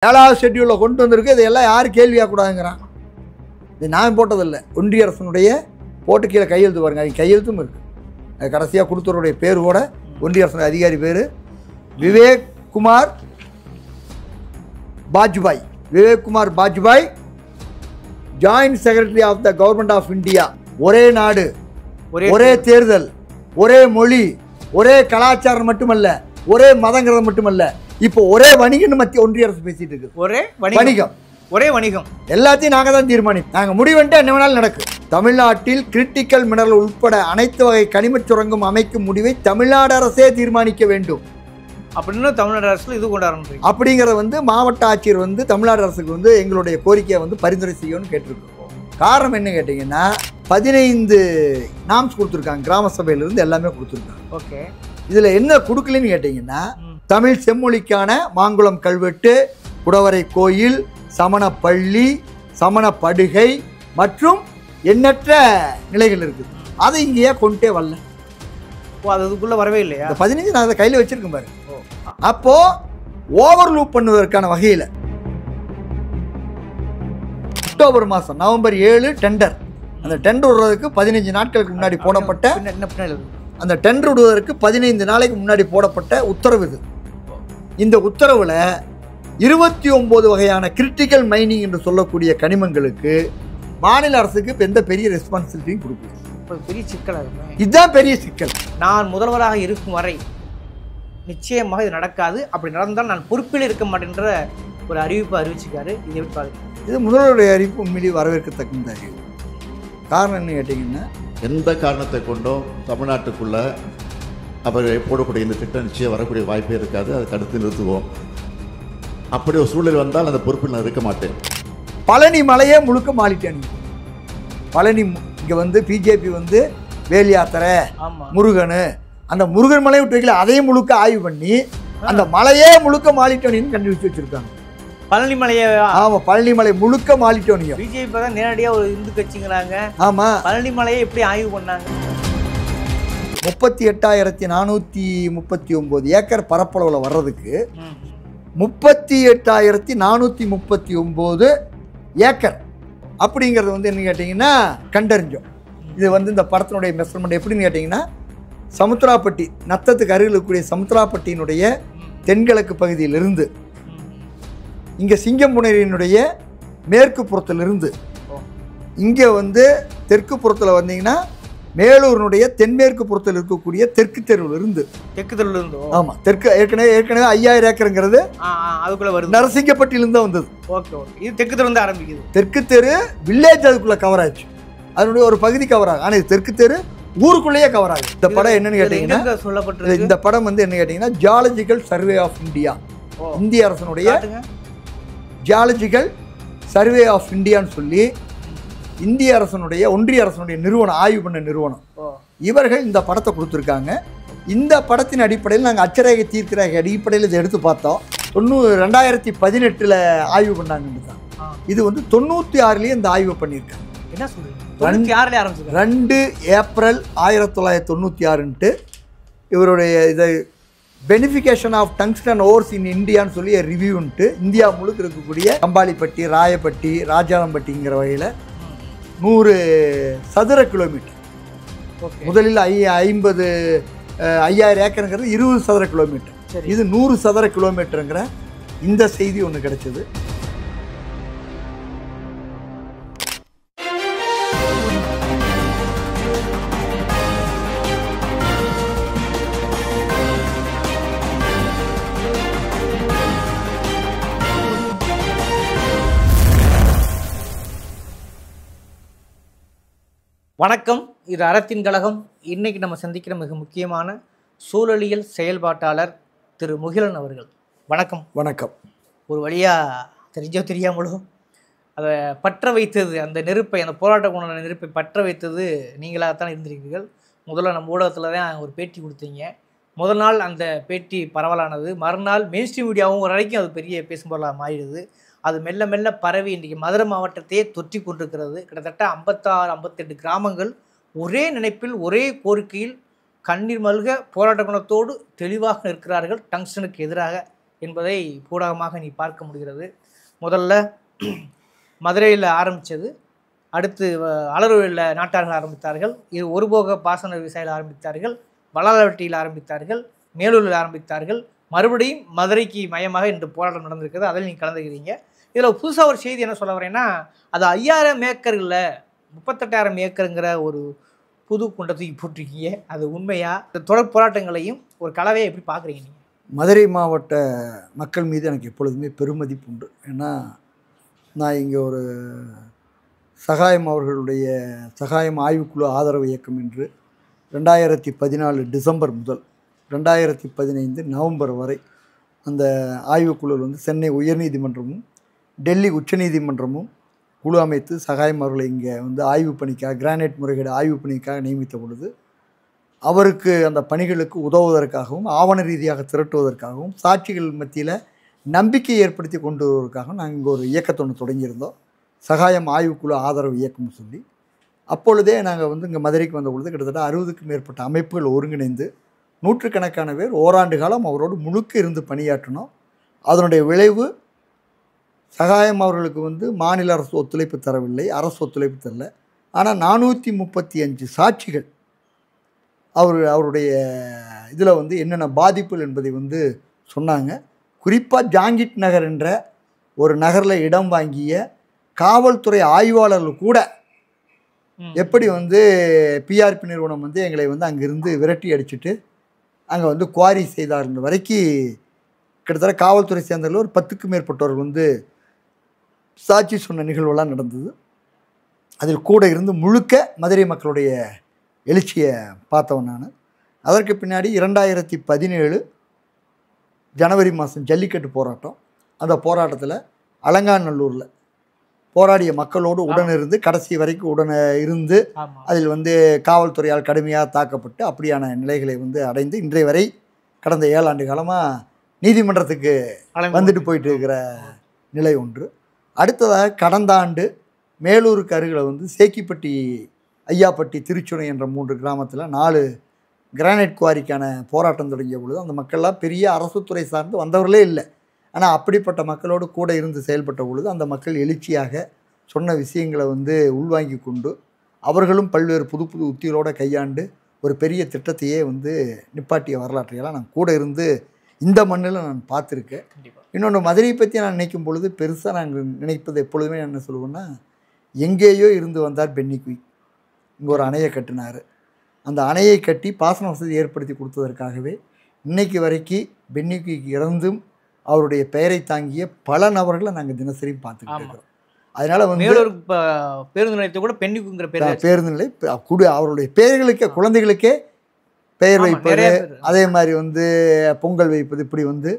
7வது ஷெட்யூலில் கொண்டு வந்திருக்கு. இதையெல்லாம் யார் கேள்வியாக கூடாதுங்கிறான். இது நான் போட்டதில்லை, ஒன்றிய அரசனுடைய போட்டு கீழே கையெழுத்து பாருங்க, அது கையெழுத்தும் இருக்குது. அது கடைசியாக கொடுத்தவருடைய பேர் கூட ஒன்றிய அரசு அதிகாரி பேர் Vivek Kumar Bajpai. Vivek Kumar Bajpai, joint secretary of the government of India. ஒரே நாடு, ஒரே தேர்தல், ஒரே மொழி, ஒரே கலாச்சாரம் மட்டுமல்ல, ஒரே மதங்கிறது மட்டுமல்ல, இப்போ ஒரே வணிகம்னு மத்திய ஒன்றிய அரசு பேசிட்டு இருக்கு. ஒரே வணிகம், ஒரே வணிகம், எல்லாத்தையும் நாங்கள் தான் தீர்மானிப்போம். நாங்கள் முடிவென்ட்டு என்ன வேணாலும் நடக்கும். தமிழ்நாட்டில் கிரிட்டிக்கல் மினரல் உட்பட அனைத்து வகை கனிமச் சுரங்கம் அமைக்கும் முடிவை தமிழ்நாடு அரசே தீர்மானிக்க வேண்டும் அப்படின்னு தமிழ்நாடு அரசு இது கொண்டாடுறோம். அப்படிங்கிறத மாவட்ட ஆட்சியர் தமிழ்நாடு அரசுக்கு எங்களுடைய கோரிக்கையை பரிந்துரை செய்யணும்னு கேட்டிருக்கோம். காரணம் என்ன கேட்டிங்கன்னா, 15 நாம்ஸ் கொடுத்துருக்காங்க, கிராம சபையிலிருந்து எல்லாமே கொடுத்துருக்காங்க. ஓகே, இதில் என்ன கொடுக்கலன்னு கேட்டிங்கன்னா, தமிழ் செம்மொழிக்கான மாங்குளம் கல்வெட்டு, குடவரை கோயில், சமண பள்ளி, சமண படுகை மற்றும் எண்ணற்ற நிலைகள் இருக்குது. அதை இங்கேயே கொண்டே வரல. அதுக்குள்ளே வரவே இல்லையா? 15 நான் அதை கையில் வச்சிருக்கேன் பாரு. அப்போ ஓவர்லூப் பண்ணுவதற்கான வகையில் அக்டோபர் மாதம் நவம்பர் 7 டெண்டர். அந்த டெண்டர் விடுறதுக்கு 15 நாட்களுக்கு முன்னாடி போடப்பட்ட, அந்த டெண்டர் விடுவதற்கு 15 நாளைக்கு முன்னாடி போடப்பட்ட உத்தரவு இது. இந்த உத்தரவில் 29 வகையான கிரிட்டிக்கல் மைனிங் என்று சொல்லக்கூடிய கனிமங்களுக்கு மாநில அரசுக்கு இப்போ எந்த பெரிய ரெஸ்பான்சிபிலிட்டியும் கொடுக்கல. பெரிய சிக்கலாக இருக்கும். இதுதான் பெரிய சிக்கல். நான் முதல்வராக இருக்கும் வரை நிச்சயமாக இது நடக்காது, அப்படி நடந்தால் நான் பொறுப்பில் இருக்க மாட்டேன்ற ஒரு அறிவிப்பு அறிவிச்சிருக்காரு. இதை எப்படி பாருங்க. இது முதல்வருடைய அறிவிப்பு உண்மையிலேயே வரவேற்கத்தக்க அறிவு. காரணம் என்ன கேட்டிங்கன்னா, எந்த காரணத்தை கொண்டும் தமிழ்நாட்டுக்குள்ள அவர் போடக்கூடிய இந்த திட்டம் நிச்சயம் வரக்கூடிய வாய்ப்பே இருக்காது. அதை தடுத்து நிறுத்துவோம். அப்படி ஒரு சூழல் வந்தால் அந்த பொறுப்பில் நான் இருக்க மாட்டேன். பழனி மலையே முழுக்க மாளிட்டேன். பழனி இங்கே பிஜேபி வேல் யாத்திரை, முருகனு, அந்த முருகன் மலையை விட்டு வைக்கல, அதையும் முழுக்க ஆய்வு பண்ணி அந்த மலையே முழுக்க மாளிட்டோனின்னு கண்டுபிடிச்சு வச்சிருக்காங்க. பழனி மலையை, ஆமாம், பழனி மலை முழுக்க மாளிட்டோனியும். பிஜேபி தான் நேரடியாக ஒரு இந்து கட்சிங்கிறாங்க. ஆமாம், பழனி மலையை எப்படி ஆய்வு பண்ணாங்க? 38,439 ஏக்கர் பரப்பளவில் வர்றதுக்கு 38,439 ஏக்கர் அப்படிங்கிறது என்ன கேட்டிங்கன்னா கண்டறிஞ்சோம். இது இந்த படத்தினுடைய மெஷர்மெண்ட் எப்படின்னு கேட்டிங்கன்னா, சமுத்திராப்பட்டி, நத்தத்துக்கு அருகில் இருக்கக்கூடிய சமுத்திராப்பட்டியினுடைய தென்கிழக்கு பகுதியிலிருந்து, இங்கே சிங்கம்புணரியினுடைய மேற்கு புறத்திலிருந்து, இங்கே தெற்கு புறத்தில் வந்தீங்கன்னா மேலூரினுடைய தென்மேற்கு புறத்தில் இருக்கக்கூடிய தெற்கு தெருவிலிருந்து, ஆமாம், தெற்கு ஏற்கனவே 5000 ஏக்கருங்கிறது அதுக்குள்ள வருது, நரசிங்கப்பட்டியிலிருந்து வந்தது. ஓகே ஓகே, இது தெற்கு தெரு ஆரம்பிக்குது. தெற்கு தெரு வில்லேஜ் அதுக்குள்ள கவர் ஆச்சு, அதனுடைய ஒரு பகுதி கவர் ஆகும். ஆனால் இது தெற்கு தெரு ஊருக்குள்ளேயே கவர் ஆகுது. இந்த படம் என்னன்னு கேட்டீங்கன்னா, சொல்லப்பட்டிருக்கு, இந்த படம் என்ன கேட்டீங்கன்னா ஜியாலஜிக்கல் சர்வே ஆஃப் இந்தியா, இந்திய அரசனுடைய ஜியாலஜிக்கல் சர்வே ஆஃப் இந்தியான்னு சொல்லி இந்திய அரசனுடைய, ஒன்றிய அரசனுடைய நிறுவனம், ஆய்வு பண்ண நிறுவனம், இவர்கள் இந்த படத்தை கொடுத்துருக்காங்க. இந்த படத்தின் அடிப்படையில் நாங்கள் அச்சரேகை தீர்க்கிற அடிப்படையில் இதை எடுத்து பார்த்தோம். 2018 ஆய்வு பண்ணாங்கன்னு தான். இது 96 இந்த ஆய்வு பண்ணியிருக்காங்க. என்ன சொல்றீங்க? 2 ஏப்ரல் 1996 இவருடைய இதை பெனிஃபிகேஷன் ஆஃப் டங்ஸ்டன் ஓர்ஸ் இன் இந்தியான்னு சொல்லி ரிவ்யூன்ட்டு இந்தியா முழுக்க இருக்கக்கூடிய கம்பாலிப்பட்டி, ராயப்பட்டி, ராஜாளம்பட்டிங்கிற வகையில் 100 சதுர கிலோமீட்டர். முதலில் 5000 ஏக்கருங்கிறது 20 சதுர கிலோமீட்டர், இது 100 சதுர கிலோமீட்டருங்கிற இந்த செய்தி ஒன்று கிடைச்சது. வணக்கம், இது அறத்தின் கழகம். இன்னைக்கு நம்ம சந்திக்கிற மிக முக்கியமான சூழலியல் செயல்பாட்டாளர் திரு முகிலன் அவர்கள். வணக்கம். வணக்கம். ஒரு வழியாக தெரிஞ்சோ தெரியாமலோ அதை பற்ற வைத்தது, அந்த நெருப்பை, அந்த போராட்ட குண நெருப்பை பற்ற வைத்தது நீங்களாகத்தான் இருந்திருக்கீர்கள். முதல்ல நம்ம ஊடகத்தில் தான் ஒரு பேட்டி கொடுத்தீங்க. முதல் நாள் அந்த பேட்டி பரவலானது, மறுநாள் மெயின்ஸ்ட்ரீம் மீடியாவும் ஒரு வரைக்கும் அது பெரிய பேசும் பொருளாக மாறிடுது. அது மெல்ல மெல்ல பரவி இன்றைக்கி மதுரை மாவட்டத்தையே தொற்றி கொண்டிருக்கிறது. கிட்டத்தட்ட 56-58 கிராமங்கள் ஒரே நினைப்பில், ஒரே கோரிக்கையில் கண்ணீர் மல்க போராட்ட குணத்தோடு தெளிவாக இருக்கிறார்கள். டங்ஸ்டனுக்கு எதிராக என்பதை ஊடகமாக நீ பார்க்க முடிகிறது. முதல்ல மதுரையில் ஆரம்பித்தது, அடுத்து அலறுவையில் நாட்டார்கள் ஆரம்பித்தார்கள், இது ஒருபோக பாசன விவசாயிகள் ஆரம்பித்தார்கள், வளாலவட்டியில் ஆரம்பித்தார்கள், மேலூரில் ஆரம்பித்தார்கள், மறுபடியும் மதுரைக்கு மையமாக இன்று போராட்டம் நடந்திருக்கிறது. அதில் நீங்கள் கலந்துக்கிறீங்க. இதில் புதுசாக ஒரு செய்தி என்ன சொல்ல வரேன்னா, அது 5000 ஏக்கரில் 38,000 ஏக்கருங்கிற ஒரு புது குண்டத்துக்கு போட்டிருக்கீங்க. அது உண்மையா? இந்த தொடர் போராட்டங்களையும் ஒரு கலவையை எப்படி பார்க்குறீங்க நீங்கள்? மதுரை மாவட்ட மக்கள் மீது எனக்கு எப்பொழுதுமே பெருமதிப்பு உண்டு. ஏன்னா நான் இங்கே ஒரு சகாயம் அவர்களுடைய சகாயம் ஆய்வுக்குழு ஆதரவு இயக்கம் என்று 2014 டிசம்பர் முதல் 2015 நவம்பர் வரை அந்த ஆய்வுக்குழு வந்து சென்னை உயர்நீதிமன்றமும் டெல்லி உச்சநீதிமன்றமும் குழு அமைத்து சகாயம் அவர்களை இங்கே வந்து ஆய்வு பணிக்காக கிரானைட் முறைகேடு ஆய்வு பணிக்காக நியமித்த பொழுது அவருக்கு அந்த பணிகளுக்கு உதவுவதற்காகவும் ஆவண ரீதியாக திரட்டுவதற்காகவும் சாட்சிகள் மத்தியில் நம்பிக்கை ஏற்படுத்தி கொண்டு வருவதற்காகவும் நாங்கள் இங்கே ஒரு இயக்கத்தை ஒன்று தொடங்கியிருந்தோம், சகாயம் ஆய்வுக்குழு ஆதரவு இயக்கம்னு சொல்லி. அப்பொழுதே நாங்கள் வந்து இங்கே மதுரைக்கு வந்த பொழுது கிட்டத்தட்ட 60க்கும் மேற்பட்ட அமைப்புகள் ஒருங்கிணைந்து நூற்றுக்கணக்கான பேர் ஓராண்டு காலம் அவரோடு முழுக்க இருந்து பணியாற்றினோம். அதனுடைய விளைவு சகாயம் அவர்களுக்கு வந்து மாநில அரசு ஒத்துழைப்பு தரவில்லை, அரசு ஒத்துழைப்பு தரல. ஆனால் 435 சாட்சிகள் அவருடைய இதில் வந்து என்னென்ன பாதிப்புகள் என்பதை வந்து சொன்னாங்க. குறிப்பாக ஜாங்கிட் நகர் என்ற ஒரு நகரில் இடம் வாங்கிய காவல்துறை ஆய்வாளர்கள் கூட எப்படி வந்து பிஆர்பி நிறுவனம் வந்து எங்களை வந்து அங்கிருந்து விரட்டி அடிச்சுட்டு அங்கே வந்து குவாரி செய்தார்ன்ற வரைக்கும் கிட்டத்தட்ட காவல்துறை சேர்ந்தவர்கள் ஒரு 10க்கும் மேற்பட்டவர்கள் வந்து சாட்சி சொன்ன நிகழ்வெல்லாம் நடந்தது. அதில் கூட இருந்து முழுக்க மதுரை மக்களுடைய எழுச்சியை பார்த்தவன் நான். அதற்கு பின்னாடி 2017 ஜனவரி மாதம் ஜல்லிக்கட்டு போராட்டம். அந்த போராட்டத்தில் அலங்காநல்லூரில் போராடிய மக்களோடு உடனிருந்து கடைசி வரைக்கும் உடனே இருந்து அதில் வந்து காவல்துறையால் கடுமையாக தாக்கப்பட்டு அப்படியான நிலைகளை வந்து அடைந்து இன்றைய வரை கடந்த 7 ஆண்டு காலமாக நீதிமன்றத்துக்கு வந்துட்டு போயிட்டு இருக்கிற நிலை ஒன்று. அடுத்ததாக கடந்த ஆண்டு மேலூருக்கு அருகில் வந்து சேக்கிப்பட்டி, ஐயாப்பட்டி, திருச்சுனை என்ற 3 கிராமத்தில் 4 கிரானைட் குவாரிக்கான போராட்டம் தொடங்கிய பொழுது அந்த மக்கள்லாம் பெரிய அரசு துறை சார்ந்து வந்தவர்களே இல்லை. ஆனால் அப்படிப்பட்ட மக்களோடு கூட இருந்து செயல்பட்ட பொழுது அந்த மக்கள் எழுச்சியாக சொன்ன விஷயங்களை வந்து உள்வாங்கி கொண்டு அவர்களும் பல்வேறு புது புது உத்திகளோடு கையாண்டு ஒரு பெரிய திட்டத்தையே வந்து நிப்பாட்டிய வரலாற்றையெல்லாம் நான் கூட இருந்து இந்த மண்ணில் நான் பார்த்துருக்கேன். இன்னொன்று மதுரையை பற்றி நான் நினைக்கும் பொழுது பெருசாக நாங்கள் நினைப்பது எப்பொழுதுமே என்ன சொல்லுவோன்னா, எங்கேயோ இருந்து வந்தார் பென்னி குயிக், இங்கே ஒரு அணையை கட்டினார். அந்த அணையை கட்டி பாசன வசதி ஏற்படுத்தி கொடுத்ததற்காகவே இன்னைக்கு வரைக்கும் பென்னி குயிக் இறந்தும் அவருடைய பெயரை தாங்கிய பல நபர்களை நாங்கள் தினசரி பார்த்துக்கிட்டு இருக்கிறோம். அதனால் வந்து பேருந்து நிலையத்தை கூட பென்னி குயிக்ங்கிற பேருந்து நிலை அவருடைய பெயர்களுக்கே குழந்தைகளுக்கே பெயர் வைப்பது, அதே மாதிரி வந்து பொங்கல் வைப்பது, இப்படி வந்து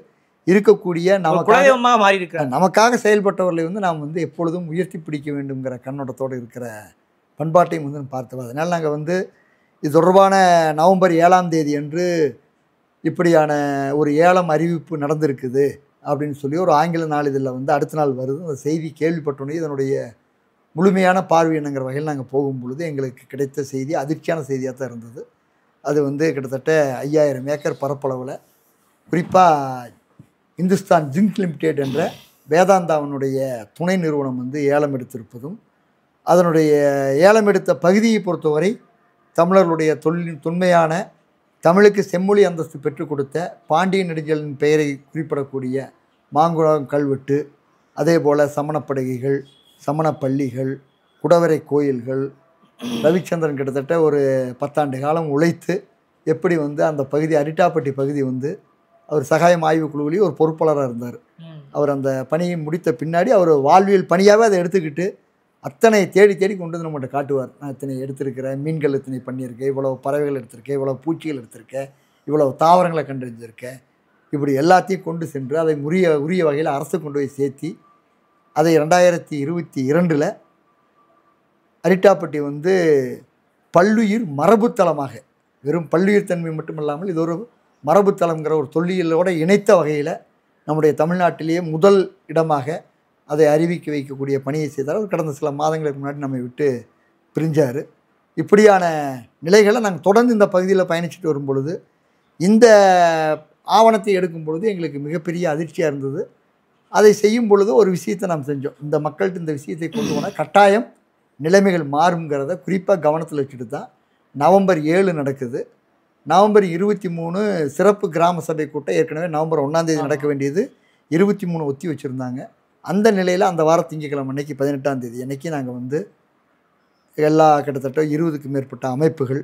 இருக்கக்கூடிய நமக்காக செயல்பட்டவர்களை வந்து நாம் வந்து எப்பொழுதும் உயர்த்தி பிடிக்க வேண்டுங்கிற கண்ணோட்டத்தோடு இருக்கிற பண்பாட்டையும் வந்து பார்த்துவோம். அதனால் நாங்கள் வந்து இது தொடர்பான நவம்பர் 7ஆம் தேதி அன்று இப்படியான ஒரு ஏலம் அறிவிப்பு நடந்திருக்குது அப்படின்னு சொல்லி ஒரு ஆங்கில நாளிதழில் வந்து அடுத்த நாள் வருது. அந்த செய்தி கேள்விப்பட்டோன்னே இதனுடைய முழுமையான பார்வை என்னங்கிற வகையில் நாங்கள் போகும் பொழுது எங்களுக்கு கிடைத்த செய்தி அதிர்ச்சியான செய்தியாக தான் இருந்தது. அது வந்து கிட்டத்தட்ட 5000 ஏக்கர் பரப்பளவில் குறிப்பாக இந்துஸ்தான் ஜிங்க் லிமிடெட் என்ற வேதாந்தாவனுடைய துணை நிறுவனம் வந்து ஏலம் எடுத்திருப்பதும், அதனுடைய ஏலம் எடுத்த பகுதியை பொறுத்தவரை தமிழர்களுடைய தொன்மையான தமிழுக்கு செம்மொழி அந்தஸ்து பெற்றுக் கொடுத்த பாண்டிய நெடுஞ்செழியனின் பெயரை குறிப்பிடக்கூடிய மாங்குளம் கல்வெட்டு, அதே போல் சமணப்படுகைகள், சமண பள்ளிகள், குடவரை கோயில்கள், ரவிச்சந்திரன் கிட்டத்தட்ட ஒரு 10 ஆண்டு காலம் உழைத்து எப்படி வந்து அந்த பகுதி அரிட்டாப்பட்டி பகுதி வந்து அவர் சகாயம் ஆய்வுக்குழுவிலேயே ஒரு பொறுப்பாளராக இருந்தார். அவர் அந்த பணியை முடித்த பின்னாடி அவர் வாழ்வியல் பணியாகவே அதை எடுத்துக்கிட்டு அத்தனை தேடி தேடி கொண்டு வந்து நம்மகிட்ட காட்டுவார். நான் இத்தனை எடுத்திருக்கிறேன், மீன்கள் இத்தனை பண்ணியிருக்கேன், இவ்வளோ பறவைகள் எடுத்திருக்கேன், இவ்வளோ பூச்சிகள் எடுத்திருக்கேன், இவ்வளோ தாவரங்களை கண்டறிஞ்சிருக்கேன், இப்படி எல்லாத்தையும் கொண்டு சென்று அதை உரிய வகையில் அரசு கொண்டு போய் சேர்த்தி அதை 2022 அரிட்டாப்பட்டி வந்து பல்லுயிர் மரபுத்தலமாக, வெறும் பல்லுயிர் தன்மை மட்டுமில்லாமல் இது ஒரு மரபுத்தலங்கிற ஒரு தொல்லியலோடு இணைத்த வகையில் நம்முடைய தமிழ்நாட்டிலேயே முதல் இடமாக அதை அறிவிக்க வைக்கக்கூடிய பணியை செய்தார். அவர் கடந்த சில மாதங்களுக்கு முன்னாடி நம்மை விட்டு பிரிஞ்சார். இப்படியான நிலைகளை நாங்கள் தொடர்ந்து இந்த பகுதியில் பயணிச்சுட்டு வரும் பொழுது இந்த ஆவணத்தை எடுக்கும் பொழுது எங்களுக்கு மிகப்பெரிய அதிர்ச்சியாக இருந்தது. அதை செய்யும் பொழுது ஒரு விஷயத்தை நாம் செஞ்சோம். இந்த மக்கள்கிட்ட இந்த விஷயத்தை கொண்டு போனால் கட்டாயம் நிலைமைகள் மாறுங்கிறத குறிப்பாக கவனத்தில் வச்சுட்டு தான் நவம்பர் 7 நடக்குது. நவம்பர் 23 சிறப்பு கிராம சபை கூட்டம் ஏற்கனவே நவம்பர் 1ஆம் தேதி நடக்க வேண்டியது 23 ஒத்தி வச்சுருந்தாங்க. அந்த நிலையில் அந்த வார திங்கட்கிழமை அன்னைக்கு 18ஆம் தேதி அன்னைக்கு நாங்கள் வந்து எல்லா கிட்டத்தட்ட 20க்கும் மேற்பட்ட அமைப்புகள்,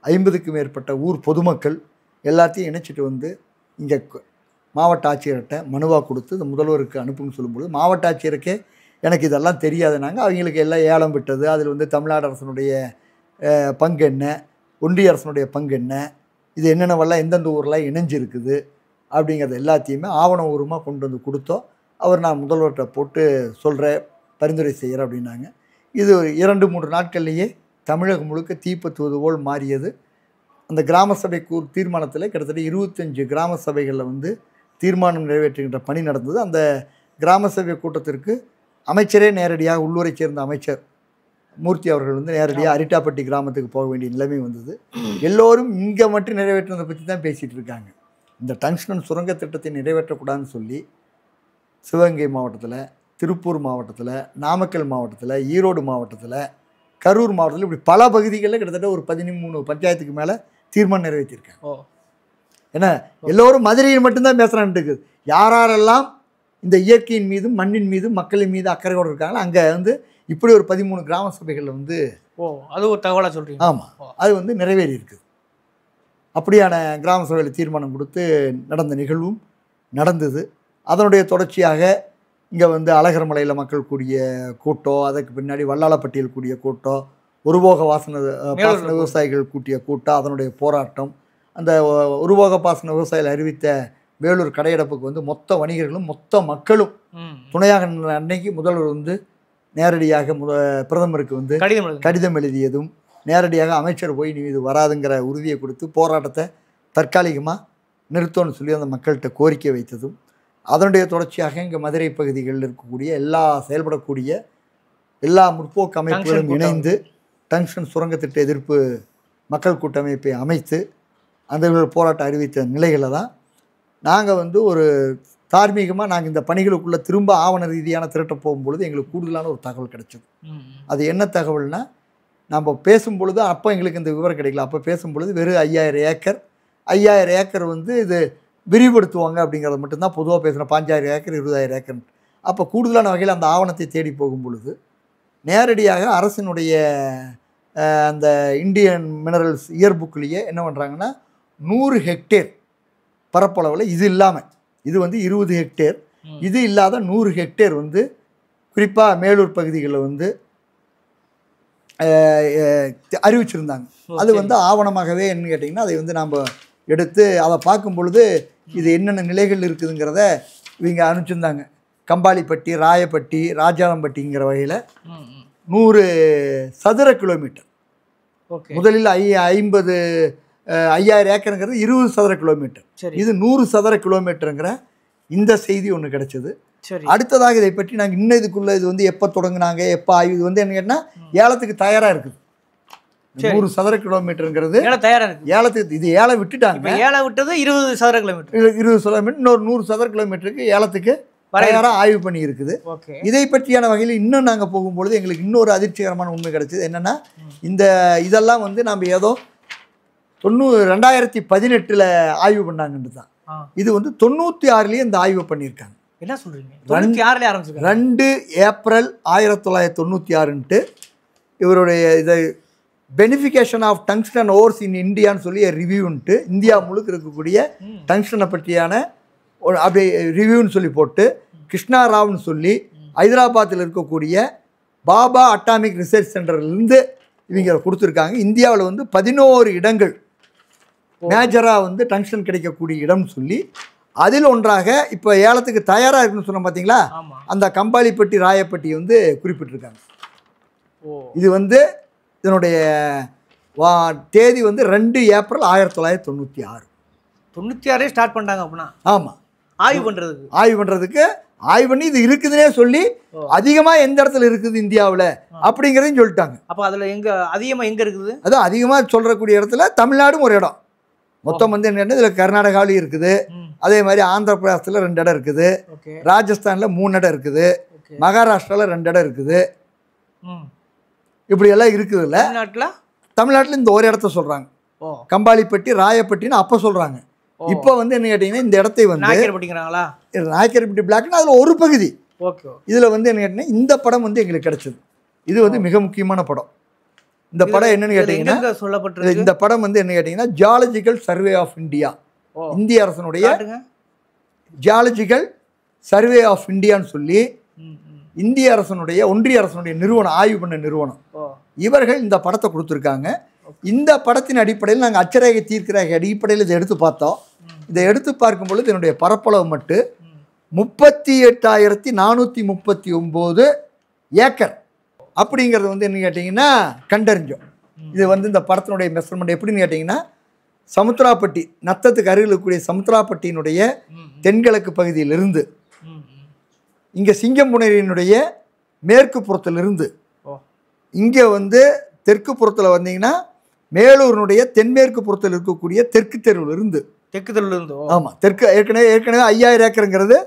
50க்கும் மேற்பட்ட ஊர் பொதுமக்கள் எல்லாத்தையும் இணைச்சிட்டு வந்து இங்கே மாவட்ட ஆட்சியர்கிட்ட மனுவாக கொடுத்து இந்த முதல்வருக்கு அனுப்புன்னு சொல்லும்போது மாவட்ட ஆட்சியருக்கே எனக்கு இதெல்லாம் தெரியாதுனாங்க. அவங்களுக்கு எல்லாம் ஏலம் விட்டது, அதில் வந்து தமிழ்நாடு அரசனுடைய பங்கு என்ன, ஒன்றிய அரசனுடைய பங்கு என்ன, இது என்னென்னவெல்லாம் எந்தெந்த ஊரெலாம் இணைஞ்சிருக்குது அப்படிங்கிறது எல்லாத்தையுமே ஆவணபூர்வமாக கொண்டு வந்து கொடுத்தோம். அவர் நான் முதல்வர்கிட்ட போட்டு சொல்கிறேன், பரிந்துரை செய்கிறேன் அப்படின்னாங்க. இது 2-3 நாட்கள்லேயே தமிழகம் முழுக்க தீப்பத்துவது போல் மாறியது. அந்த கிராம சபை தீர்மானத்தில் கிட்டத்தட்ட 25 கிராம சபைகளில் வந்து தீர்மானம் நிறைவேற்றுகின்ற பணி நடந்தது. அந்த கிராம சபை கூட்டத்திற்கு அமைச்சரே நேரடியாக உள்ளூரை சேர்ந்த அமைச்சர் மூர்த்தி அவர்கள் வந்து நேரடியாக அரிட்டாப்பட்டி கிராமத்துக்கு போக வேண்டிய நிலைமை வந்தது. எல்லோரும் இங்கே மட்டும் நிறைவேற்றுவதை பற்றி தான் பேசிகிட்டு இருக்காங்க. இந்த டங்ஸ்டன் சுரங்க திட்டத்தை நிறைவேற்றக்கூடாதுன்னு சொல்லி சிவகங்கை மாவட்டத்தில், திருப்பூர் மாவட்டத்தில், நாமக்கல் மாவட்டத்தில், ஈரோடு மாவட்டத்தில், கரூர் மாவட்டத்தில் இப்படி பல பகுதிகளில் கிட்டத்தட்ட ஒரு 13 பஞ்சாயத்துக்கு மேலே தீர்மானம் நிறைவேற்றியிருக்காங்க. ஏன்னா எல்லோரும் மதுரையில் மட்டும்தான் பேசுகிறான்ட்டு இருக்குது. யாரெல்லாம் இந்த இயற்கையின் மீதும் மண்ணின் மீதும் மக்களின் மீது அக்கறையோடு இருக்காங்களோ அங்கே வந்து இப்படி ஒரு 13 கிராம சபைகளில் வந்து அது ஒரு தகவலாக சொல்கிறீங்க. ஆமாம், அது வந்து நிறைவேறி இருக்குது. அப்படியான கிராம சபையில் தீர்மானம் கொடுத்து நடந்த நிகழ்வும் நடந்தது. அதனுடைய தொடர்ச்சியாக இங்கே வந்து அழகர்மலையில் மக்கள் கூடிய கூட்டம், அதுக்கு பின்னாடி வல்லாளப்பட்டியில் கூடிய கூட்டம், ஒருபோக பாசன விவசாயிகள் கூட்டிய கூட்டம், அதனுடைய போராட்டம், அந்த ஒருபோக பாசன விவசாயிகள் அறிவித்த வேலூர் கடையடைப்புக்கு வந்து மொத்த வணிகர்களும் மொத்த மக்களும் துணையாக அன்னைக்கு முதல்வர் வந்து நேரடியாக பிரதமருக்கு வந்து கடிதம் எழுதியதும், நேரடியாக அமைச்சர் போய் நீ இது வராதுங்கிற உறுதியை கொடுத்து போராட்டத்தை தற்காலிகமாக நிறுத்தோன்னு சொல்லி அந்த மக்கள்கிட்ட கோரிக்கை வைத்ததும், அதனுடைய தொடர்ச்சியாக இங்கே மதுரை பகுதிகளில் இருக்கக்கூடிய செயல்படக்கூடிய எல்லா முற்போக்கு அமைப்புகளும் இணைந்து டங்ஸ்டன் சுரங்கத்திட்ட எதிர்ப்பு மக்கள் கூட்டமைப்பை அமைத்து அந்த போராட்டம் அறிவித்த நிலைகளில் தான் நாங்கள் வந்து ஒரு தார்மீகமாக நாங்கள் இந்த பணிகளுக்குள்ளே திரும்ப ஆவண ரீதியான திரட்ட போகும்பொழுது எங்களுக்கு கூடுதலான ஒரு தகவல் கிடைச்சது. அது என்ன தகவல்னால், நம்ம பேசும்பொழுது அப்போ எங்களுக்கு இந்த விவரம் கிடைக்கல. அப்போ பேசும்பொழுது வெறும் 5000 ஏக்கர் வந்து இது விரிவுபடுத்துவாங்க அப்படிங்கிறது மட்டும்தான் பொதுவாக பேசுகிறோம். 5000 ஏக்கர் 20000 ஏக்கர். அப்போ கூடுதலான வகையில் அந்த ஆவணத்தை தேடி போகும் பொழுது நேரடியாக அரசினுடைய அந்த இந்தியன் மினரல்ஸ் இயர் புக்லேயே என்ன பண்ணுறாங்கன்னா 100 ஹெக்டேர் பரப்பளவில் இது இல்லாமல், இது வந்து 20 ஹெக்டேர், இது இல்லாத 100 ஹெக்டேர் வந்து குறிப்பாக மேலூர் பகுதிகளில் வந்து அறிவிச்சிருந்தாங்க. அது வந்து ஆவணமாகவே என்ன கேட்டிங்கன்னா அதை வந்து நாம் எடுத்து அதை பார்க்கும் பொழுது இது என்னென்ன நிலைகள் இருக்குதுங்கிறத இவங்க அனுப்பிச்சிருந்தாங்க. கம்பாலிப்பட்டி, ராயப்பட்டி, ராஜாரம்பட்டிங்கிற வகையில் 100 சதுர கிலோமீட்டர். முதலில் 5000 ஏக்கருங்கிறது 20 சதுர கிலோமீட்டர், இது 100 சதுர கிலோமீட்டருங்கிற இந்த செய்தி ஒன்று கிடைச்சது. அடுத்ததாக இதை பற்றி நாங்கள் இன்னும் இதுக்குள்ளே இது வந்து எப்போ தொடங்கினாங்க, எப்போ ஆய்வு, இது வந்து என்ன கேட்டால் ஏலத்துக்கு தயாராக இருக்குது. 100 சதுர கிலோமீட்டருங்கிறது ஏலத்துக்கு, இது ஏலம் விட்டுட்டாங்க. ஏலம் விட்டது 20 சதுர கிலோமீட்டர், 20 சதுர கிலோமீட்டர், இன்னொரு 100 சதுர கிலோமீட்டருக்கு ஏலத்துக்கு தயாராக ஆய்வு பண்ணி இருக்குது. இதை பற்றியான வகையில் இன்னும் நாங்கள் போகும்பொழுது எங்களுக்கு இன்னொரு அதிர்ச்சிகரமான உண்மை கிடைச்சது. என்னென்னா, இதெல்லாம் வந்து நம்ம ஏதோ 2018 ஆய்வு பண்ணாங்கன்னு தான். இது வந்து 96 இந்த ஆய்வு பண்ணியிருக்காங்க. என்ன சொல்றீங்க? 96 ஆரம்பிச்சிருக்காங்க. 2 ஏப்ரல் 1996 இவருடைய இதை பெனிஃபிகேஷன் ஆஃப் டங்ஸ்டன் ஓர்ஸ் இன் இந்தியான்னு சொல்லி ரிவ்யூன்ட்டு இந்தியா முழுக்க இருக்கக்கூடிய டங்ஸ்டனை பற்றியான அப்படி ரிவ்யூன்னு சொல்லி போட்டு கிருஷ்ணா ராவ்னு சொல்லி ஹைதராபாத்தில் இருக்கக்கூடிய பாபா அட்டாமிக் ரிசர்ச் சென்டர்லேருந்து இவங்க கொடுத்துருக்காங்க. இந்தியாவில் வந்து 11 இடங்கள் மேஜராக வந்து டங்ஸ்டன் கிடைக்கக்கூடிய இடம்னு சொல்லி அதில் ஒன்றாக இப்போ ஏலத்துக்கு தயாராக இருக்குன்னு சொன்னோம் பார்த்தீங்களா, அந்த கம்பாலிப்பட்டி, ராயப்பட்டி வந்து குறிப்பிட்டிருக்காங்க. இது வந்து இதனுடைய தேதி வந்து 2 ஏப்ரல் 1996 ஸ்டார்ட் பண்ணிட்டாங்க அப்படின்னா. ஆமாம், ஆய்வு பண்ணுறதுக்கு ஆய்வு பண்ணி இது இருக்குதுன்னே சொல்லி அதிகமாக எந்த இடத்துல இருக்குது இந்தியாவில் அப்படிங்கிறதையும் சொல்லிட்டாங்க. அப்போ அதில் அதிகமாக எங்கே இருக்குது? அதான் அதிகமாக சொல்கிறக்கூடிய இடத்துல தமிழ்நாடும் ஒரு இடம். மொத்தம் வந்து என்னன்னா இதில் கர்நாடகாவிலையும் இருக்குது, அதே மாதிரி ஆந்திர பிரதேசத்தில் 2 இடம் இருக்குது, ராஜஸ்தானில் 3 இடம் இருக்குது, மகாராஷ்டிராவில் 2 இடம் இருக்குது, இப்படி எல்லாம் இருக்குது. இல்லை தமிழ்நாட்டில் இந்த ஒரு இடத்த சொல்கிறாங்க, கம்பாலிப்பட்டி ராயப்பட்டின்னு அப்போ சொல்கிறாங்க. இப்போ வந்து என்ன கேட்டிங்கன்னா இந்த இடத்தை வந்து நாயக்கர்பட்டி பிளாக்னு அதில் ஒரு பகுதி. இதில் வந்து என்ன கேட்டிங்கன்னா இந்த படம் வந்து எங்களுக்கு கிடைச்சது. இது வந்து மிக முக்கியமான படம். இந்த படம் என்னன்னு கேட்டீங்கன்னா சொல்லப்பட்டிருக்கு. இந்த படம் வந்து என்ன கேட்டீங்கன்னா ஜியாலஜிக்கல் சர்வே ஆஃப் இந்தியா, இந்திய அரசனுடைய ஜியாலஜிக்கல் சர்வே ஆஃப் இந்தியான்னு சொல்லி இந்திய அரசனுடைய ஒன்றிய அரசனுடைய நிறுவனம், ஆய்வு பண்ண நிறுவனம், இவர்கள் இந்த படத்தை கொடுத்துருக்காங்க. இந்த படத்தின் அடிப்படையில் நாங்கள் அச்சரேகை தீர்க்கிற அடிப்படையில் இதை எடுத்து பார்த்தோம். இதை எடுத்து பார்க்கும் பொழுது என்னுடைய பரப்பளவு மட்டும் 38,439 ஏக்கர் அப்படிங்கிறது வந்து என்ன கேட்டிங்கன்னா கண்டறிஞ்சோம். இது வந்து இந்த படத்தினுடைய மெஷர்மெண்ட் எப்படின்னு கேட்டிங்கன்னா சமுத்திராப்பட்டி, நத்தத்துக்கு அருகில் இருக்கக்கூடிய சமுத்திராப்பட்டியினுடைய தென்கிழக்கு பகுதியிலிருந்து இங்கே சிங்கம்புணரியினுடைய மேற்கு புறத்திலிருந்து இங்கே வந்து தெற்கு புறத்தில் வந்தீங்கன்னா மேலூரினுடைய தென்மேற்கு புறத்தில் இருக்கக்கூடிய தெற்கு தெருவிலிருந்து ஆமாம் தெற்கு ஏற்கனவே 5000 ஏக்கருங்கிறது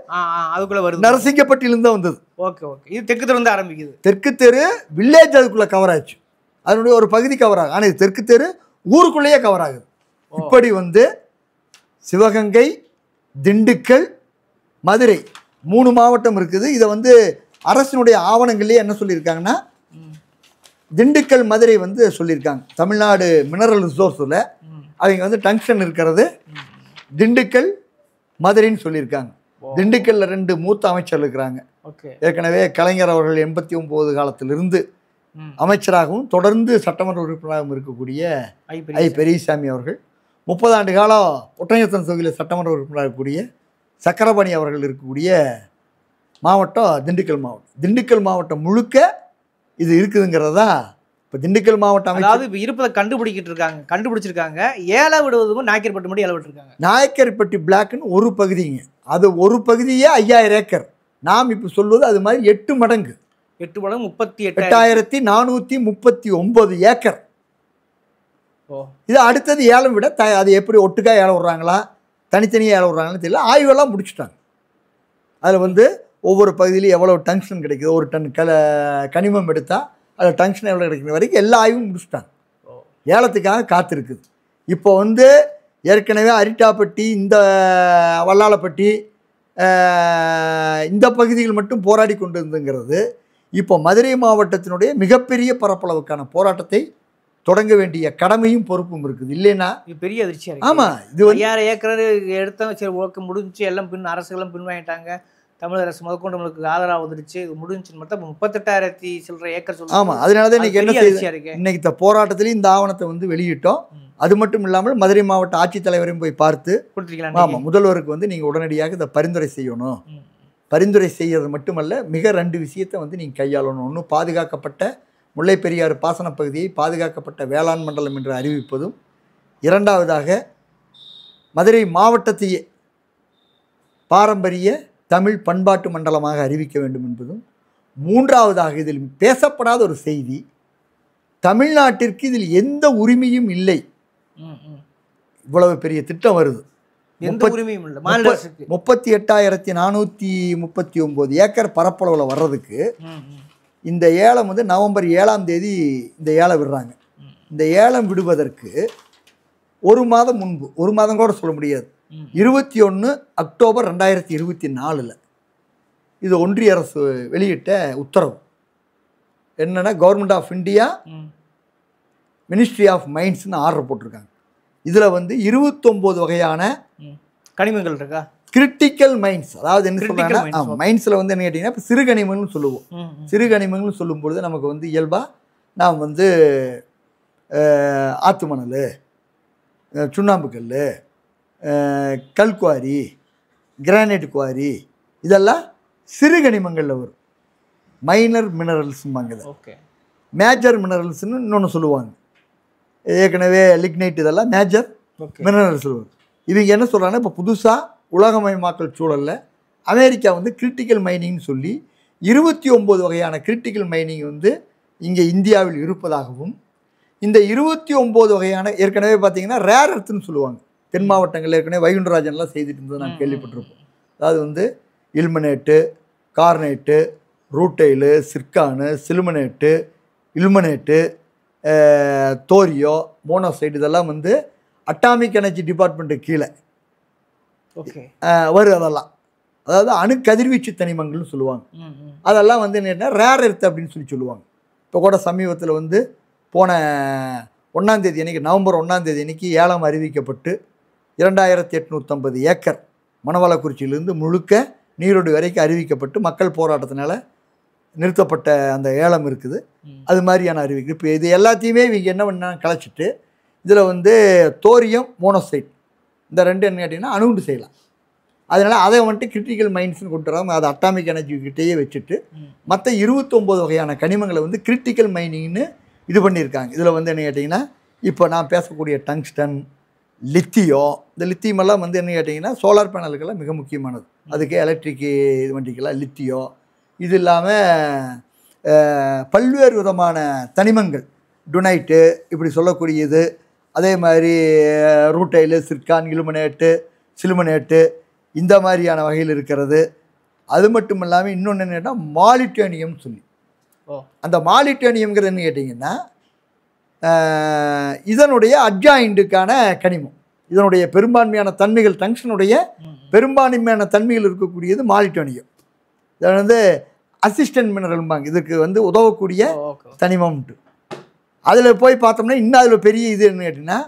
அதுக்குள்ள வருது, நரசிங்கப்பட்டியிலிருந்து தான் வந்தது. இது தெற்கு தெரு வந்து ஆரம்பிக்குது. தெற்கு தெரு வில்லேஜ் அதுக்குள்ள கவர் ஆச்சு, அதனுடைய ஒரு பகுதி கவர் ஆகும். ஆனால் இது தெற்கு தெரு ஊருக்குள்ளேயே கவர் ஆகுது. இப்படி வந்து சிவகங்கை, திண்டுக்கல், மதுரை 3 மாவட்டம் இருக்குது. இதை வந்து அரசினுடைய ஆவணங்கள்லேயே என்ன சொல்லியிருக்காங்கன்னா திண்டுக்கல், மதுரை வந்து சொல்லியிருக்காங்க. தமிழ்நாடு மினரல் ரிசோர்ஸில் அவங்க வந்து டங்ஸ்டன் இருக்கிறது திண்டுக்கல், மதுரைன்னு சொல்லியிருக்காங்க. திண்டுக்கல்ல 2 மூத்த அமைச்சர் இருக்கிறாங்க. ஏற்கனவே கலைஞர் அவர்கள் 89 காலத்திலிருந்து அமைச்சராகவும் தொடர்ந்து சட்டமன்ற உறுப்பினராகவும் இருக்கக்கூடிய ஐ பெரியசாமி அவர்கள், 30 ஆண்டு காலம் ஒட்டஞ்சத்திரம் தொகுதியில் சட்டமன்ற உறுப்பினராக இருக்கக்கூடிய சக்கரபாணி அவர்கள் இருக்கக்கூடிய மாவட்டம் திண்டுக்கல் மாவட்டம். திண்டுக்கல் மாவட்டம் முழுக்க இது இருக்குதுங்கிறதா இப்போ திண்டுக்கல் மாவட்டம். அதாவது இப்போ இருப்பதை கண்டுபிடிச்சிருக்காங்க. ஏழை விடுவதும் நாயக்கர்பட்டி மட்டும் ஏழை விட்டுருக்காங்க. நாயக்கர்பட்டி பிளாக்னு ஒரு பகுதிங்க, அது ஒரு பகுதியே 5000 ஏக்கர். நாம் இப்போ சொல்வது அது மாதிரி 8 மடங்கு 8,439 ஏக்கர். இது அடுத்தது ஏலம் விட அது எப்படி ஒட்டுக்கா ஏலம் விடுறாங்களா தனித்தனியாக ஏலம் விடுறாங்கன்னு தெரியல. ஆய்வெல்லாம் முடிச்சுட்டாங்க. அதில் வந்து ஒவ்வொரு பகுதியிலையும் எவ்வளோ டங்ஸ்டன் கிடைக்குது, ஒரு டன் கனிமம் எடுத்தால் அதில் டங்ஸ்டன் எவ்வளோ கிடைக்கிற வரைக்கும் எல்லா ஆய்வும் முடிச்சுட்டாங்க. ஏலத்துக்காக காத்திருக்குது. இப்போ வந்து ஏற்கனவே அரிட்டாப்பட்டி, இந்த வல்லாளப்பட்டி, இந்த பகுதிகள் மட்டும் போராடி கொண்டு இருந்துங்கிறது இப்போ மதுரை மாவட்டத்தினுடைய மிகப்பெரிய பரப்பளவுக்கான போராட்டத்தை தொடங்க வேண்டிய கடமையும் பொறுப்பும் இருக்குது. இல்லைன்னா இது பெரிய அதிர்ச்சியாக இருக்குது. ஆமாம், இது 5000 ஏக்கர் எடுத்தாங்க, சரி ஓகே முடிஞ்சு, எல்லாம் அரசுகளும் பின்வாங்கிட்டாங்க, தமிழக அரசு முதற்கொண்டு நம்மளுக்கு ஆதரவு வந்துருச்சு, இது முடிஞ்சுன்னு மொத்தம் 38,000 சில்லற ஏக்கர் சொல்லுவாங்க. ஆமாம், அதனால தான் இன்றைக்கி என்ன செய்யுது, இன்னைக்கு இந்த போராட்டத்திலையும் இந்த ஆவணத்தை வந்து வெளியிட்டோம். அது மட்டும் இல்லாமல் மதுரை மாவட்ட ஆட்சித்தலைவரையும் போய் பார்த்து கொடுத்துருக்கலாம். ஆமாம், முதல்வருக்கு வந்து நீங்கள் உடனடியாக இதை பரிந்துரை செய்யணும். பரிந்துரை செய்கிறது மட்டுமல்ல, மிக 2 விஷயத்தை வந்து நீங்கள் கையாளணும். ஒன்று, பாதுகாக்கப்பட்ட முல்லை பெரியாறு பாசன பகுதியை பாதுகாக்கப்பட்ட வேளாண் மண்டலம் என்று அறிவிப்பதும், இரண்டாவதாக மதுரை மாவட்டத்தையே பாரம்பரிய தமிழ் பண்பாட்டு மண்டலமாக அறிவிக்க வேண்டும் என்பதும், மூன்றாவதாக இதில் பேசப்படாத ஒரு செய்தி, தமிழ்நாட்டிற்கு இதில் எந்த உரிமையும் இல்லை. இவ்வளவு பெரிய திட்டம் வருது, 38,439 ஏக்கர் பரப்பளவில் வர்றதுக்கு இந்த ஏலம் வந்து நவம்பர் 7ஆம் தேதி இந்த ஏலம் விடுறாங்க. இந்த ஏலம் விடுவதற்கு 1 மாதம் முன்பு, 1 மாதம் கூட சொல்ல முடியாது, 21 அக்டோபர் 2024 இது ஒன்றிய அரசு வெளியிட்ட உத்தரவு. என்னென்னா government of India ministry of மைன்ஸ்னு ஆர்டர் போட்டிருக்காங்க. இதில் வந்து 29 வகையான கனிமங்கள் இருக்கா, கிரிட்டிக்கல் மைன்ஸ். அதாவது என்ன சொல்கிறாங்கன்னா மைன்ஸில் வந்து என்ன கேட்டிங்கன்னா இப்போ சிறுகனிமங்கள்னு சொல்லுவோம். சிறுகனிமங்கள்னு சொல்லும்பொழுது நமக்கு வந்து இயல்பாக நாம் வந்து ஆற்று மணல், சுண்ணாம்பு கல், கல்குவாரி, கிரானைட் குவாரி, இதெல்லாம் சிறுகனிமங்களில் வரும். மைனர் மினரல்ஸும்பாங்க. ஓகே, மேஜர் மினரல்ஸ்னு இன்னொன்று சொல்லுவாங்க. ஏற்கனவே லிக்னைட், இதெல்லாம் மேஜர் மினரல்ஸ் வரும். இவங்க என்ன சொல்கிறாங்கன்னா இப்போ புதுசாக உலகமயமாக்கல் சூழலில் அமெரிக்கா வந்து கிரிட்டிக்கல் மைனிங்னு சொல்லி 29 வகையான கிரிட்டிக்கல் மைனிங் வந்து இங்கே இந்தியாவில் இருப்பதாகவும், இந்த 29 வகையான ஏற்கனவே பார்த்தீங்கன்னா ரேர் எர்த்துன்னு சொல்லுவாங்க. தென் மாவட்டங்களில் ஏற்கனவே வைகுண்டராஜன்லாம் செய்துட்டு இருந்தது நான் கேள்விப்பட்டிருப்போம். அதாவது வந்து இல்மனேட்டு, கார்னேட்டு, ரூட்டைலு, சிர்கானு, சிலுமனேட்டு, இல்மனேட்டு, தோரியோ, மோனோசைடு இதெல்லாம் வந்து அட்டாமிக் எனர்ஜி டிபார்ட்மெண்ட்டு கீழே வரும். அதெல்லாம் அதாவது அணு கதிர்வீச்சு தனிமங்கள்னு சொல்லுவாங்க. அதெல்லாம் வந்து என்னென்னா ரேர் எர்த் அப்படின்னு சொல்லுவாங்க. இப்போ கூட சமீபத்தில் வந்து போன 1ஆம் தேதி அன்றைக்கி, நவம்பர் 1ஆம் தேதி அன்றைக்கி ஏலம் அறிவிக்கப்பட்டு 2850 ஏக்கர் மணவாளக்குறிச்சியிலேருந்து முழுக்க நீரோடு வரைக்கும் அறிவிக்கப்பட்டு மக்கள் போராட்டத்தினால நிறுத்தப்பட்ட அந்த ஏலம் இருக்குது. அது மாதிரியான அறிவிக்கு இப்போ இது எல்லாத்தையுமே இவங்க என்ன பண்ணால் கலைச்சிட்டு இதில் வந்து தோரியம், மோனோசைட் இந்த ரெண்டு என்ன கேட்டிங்கன்னா அணுகுண்டு செய்யலாம். அதனால் அதை வந்துட்டு கிரிட்டிக்கல் மைன்ஸ்னு கொண்டு வராமல் அதை அட்டாமிக் எனர்ஜி கிட்டேயே வச்சுட்டு மற்ற 29 வகையான கனிமங்களை வந்து கிரிட்டிக்கல் மைனிங்னு இது பண்ணியிருக்காங்க. இதில் வந்து என்ன கேட்டிங்கன்னா இப்போ நான் பேசக்கூடிய டங்ஸ்டன், லித்தியம், இந்த லித்தியமெல்லாம் வந்து என்ன கேட்டிங்கன்னா சோலார் பேனலுக்கெல்லாம் மிக முக்கியமானது. அதுக்கு எலக்ட்ரிக் வண்டிக்கெல்லாம் லித்தியம். இது இல்லாமல் பல்வேறு விதமான தனிமங்கள், டுனைட்டு இப்படி சொல்லக்கூடியது, அதே மாதிரி ரூட்டைலு, சிர்கான், இலுமினேட்டு, சிலுமினேட்டு இந்த மாதிரியான வகையில் இருக்கிறது. அது மட்டும் இல்லாமல் இன்னொன்று என்னென்னா மாலிட்டேனியம் சொல்லி, அந்த மாலிட்டேனியம்ங்கிறது என்ன கேட்டிங்கன்னா இதனுடைய அட்ஜாயிண்ட்டுக்கான கனிமம். இதனுடைய பெரும்பான்மையான தன்மைகள், டங்ஸ்டனுடைய பெரும்பான்மையான தன்மைகள் இருக்கக்கூடியது மாலிட்டேனியம். இதை வந்து அசிஸ்டன்ட் மினரல்பாங்க, இதுக்கு வந்து உதவக்கூடிய தனிமம்ட்டு. அதில் போய் பார்த்தோம்னா இன்னும் அதில் பெரிய இது என்ன கேட்டிங்கன்னா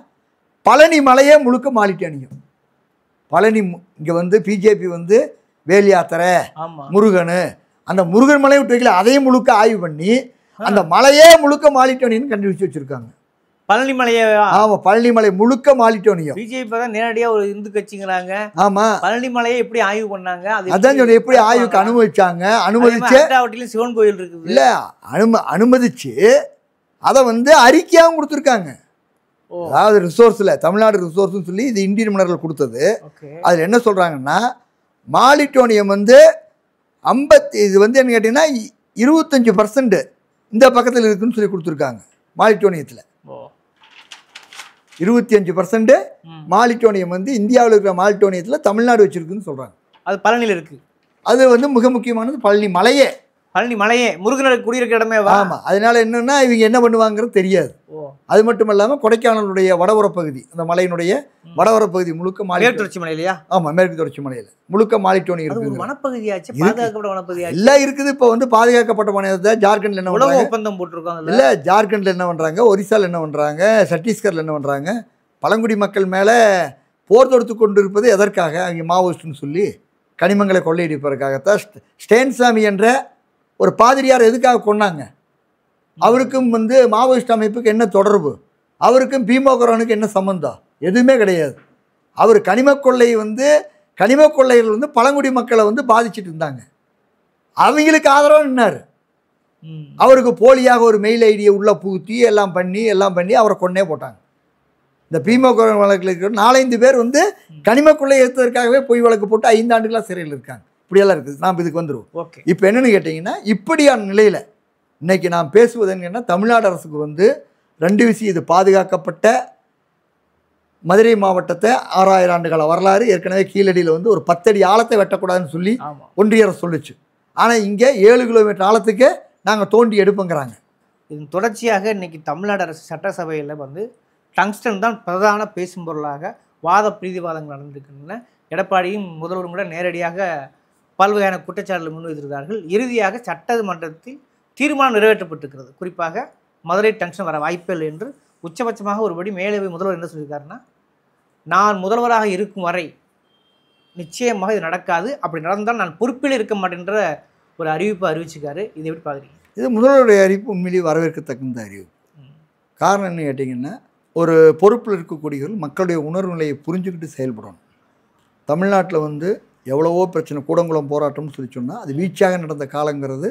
பழனி மலையே முழுக்க மாலிட்டேனியம். பழனி இங்கே வந்து பிஜேபி வந்து வேல் யாத்திரை, முருகன், அந்த முருகன் மலையை விட்டு வைக்கல, அதையும் முழுக்க ஆய்வு பண்ணி அந்த மலையே முழுக்க மாலிட்டோனியம் கண்டுபிடிச்சு வச்சுருக்காங்க. பழனி மலையை? ஆமாம், பழனி மலை முழுக்க மாலிட்டோனியம். பிஜேபி தான் நேரடியாக ஒரு இந்து கட்சிங்கிறாங்க. ஆமாம், பழனி மலையை எப்படி ஆய்வு பண்ணாங்க? அதான் சொல்லி எப்படி ஆய்வுக்கு அனுமதிச்சாங்க. அனுமதிச்சு சிவன் கோயில் இருக்குது இல்லை, அனுமதிச்சு அதை வந்து அறிக்கையாகவும் கொடுத்துருக்காங்க. அதாவது ரிசோர்ஸில் தமிழ்நாடு ரிசோர்ஸ்னு சொல்லி இது இந்தியன் மினரல் கொடுத்தது. அதில் என்ன சொல்கிறாங்கன்னா மாலிட்டோனியம் வந்து இது வந்து என்ன கேட்டிங்கன்னா 25% இந்த பக்கத்தில் இருக்குன்னு சொல்லி கொடுத்துருக்காங்க. மாலிட்டோனியத்தில் 25% மாலிட்டோனியம் வந்து இந்தியாவில் இருக்கிற மாலிட்டோனியத்தில் தமிழ்நாடு வச்சுருக்குன்னு சொல்கிறாங்க. அது பழனியில் இருக்குது. அது வந்து மிக முக்கியமானது பழனி மலையே. பழனி மலையே முருகனுக்கு குடியிருக்க இடமே. ஆமாம், அதனால் என்னென்னா இவங்க என்ன பண்ணுவாங்கிறது தெரியாது. அது மட்டும் இல்லாமல் கொடைக்கானலுடைய வடவரப்பகுதி, அந்த மலையினுடைய வடவரப்பகுதி முழுக்க மேற்கு தொடர்ச்சி மலையிலையா? ஆமாம், மேற்கு தொடர்ச்சி மலையில் முழுக்க மாலிட்டோனியம் இருக்குது. வனப்பகுதியாச்சு, பாதுகாக்கப்பட்ட வனப்பகுதியாச்சு எல்லாம் இருக்குது. இப்போ வந்து பாதுகாக்கப்பட்ட மாநிலத்தை ஜார்க்கண்டில் என்ன பண்ணுறாங்க, ஒப்பந்தம் போட்டிருக்காங்க. இல்லை ஜார்க்கண்டில் என்ன பண்ணுறாங்க, ஒரிசாவில் என்ன பண்ணுறாங்க, சத்தீஸ்கரில் என்ன பண்ணுறாங்க, பழங்குடி மக்கள் மேலே போர் தொடுத்து கொண்டு இருப்பது எதற்காக? அங்கே மாவோயிஸ்ட்னு சொல்லி கனிமங்களை கொள்ளையடிப்பதற்காகத்தான். ஸ்டேன்சாமி என்ற ஒரு பாதிரியார் எதுக்காக கொண்டாங்க? அவருக்கும் வந்து மாவோயிஸ்ட் அமைப்புக்கு என்ன தொடர்பு? அவருக்கும் பீமோகரனுக்கு என்ன சம்பந்தம்? எதுவுமே கிடையாது. அவர் கனிம கொள்ளைகள் வந்து பழங்குடி மக்களை வந்து பாதிச்சுட்டு இருந்தாங்க. அவங்களுக்கு ஆதரவாக நின்னார். அவருக்கு போலியாக ஒரு மெயில் ஐடியை உள்ளே பூத்தி எல்லாம் பண்ணி அவரை கொன்னே போட்டாங்க. இந்த பீமோகரன் வழக்கில் இருக்கிற 4-5 பேர் வந்து கனிம கொள்ளை எடுத்ததற்காகவே பொய் வழக்கு போட்டு 5 ஆண்டுகளாக சிறையில் இருக்காங்க. இப்படியெல்லாம் இருக்குது. நாம் இதுக்கு வந்துடுவோம். இப்போ என்னென்னு கேட்டிங்கன்னா இப்படியான நிலையில் இன்றைக்கி நாம் பேசுவது என்னன்னா தமிழ்நாடு அரசுக்கு வந்து 2 விஷயம். இது பாதுகாக்கப்பட்ட மதுரை மாவட்டத்தை 6000 ஆண்டுகால வரலாறு. ஏற்கனவே கீழடியில் வந்து ஒரு 10 அடி ஆழத்தை வெட்டக்கூடாதுன்னு சொல்லி ஒன்றிய அரசு சொல்லிச்சு. ஆனால் இங்கே 7 கிலோமீட்டர் ஆழத்துக்கு நாங்கள் தோண்டி எடுப்போங்கிறாங்க. இதன் தொடர்ச்சியாக இன்றைக்கி தமிழ்நாடு அரசு சட்டசபையில் வந்து டங்ஸ்டன் தான் பிரதான பேசும் பொருளாக வாத பிரீதிவாதங்கள் நடந்திருக்கின்றன. எடப்பாடியும் முதல்வரும் கூட நேரடியாக பல்வகையான குற்றச்சாட்டுகளை முன்வைத்திருக்கிறார்கள். இறுதியாக சட்டமன்றத்தில் தீர்மானம் நிறைவேற்றப்பட்டிருக்கிறது. குறிப்பாக மதுரை டங்ஸ்டன் வர வாய்ப்பில்லை என்று உச்சபட்சமாக ஒருபடி மேலே முதல்வர் என்ன சொல்லியிருக்காருன்னா, நான் முதல்வராக இருக்கும் வரை நிச்சயமாக இது நடக்காது, அப்படி நடந்தால் நான் பொறுப்பில் இருக்க மாட்டேன்ற ஒரு அறிவிப்பு அறிவிச்சிருக்காரு. இது எப்படி பார்க்குறீங்க? இது முதல்வருடைய அறிவிப்பு உண்மையிலேயே வரவேற்கத்தகுந்த அறிவிப்பு. காரணம் என்ன கேட்டிங்கன்னா, ஒரு பொறுப்பில் இருக்கக்கூடியவர்கள் மக்களுடைய உணர்வு நிலையை புரிஞ்சுக்கிட்டு செயல்படணும். தமிழ்நாட்டில் வந்து எவ்வளவோ பிரச்சனை, கூடங்குளம் போராட்டம்னு சொல்லி சொன்னால் அது வீழ்ச்சியாக நடந்த காலங்கிறது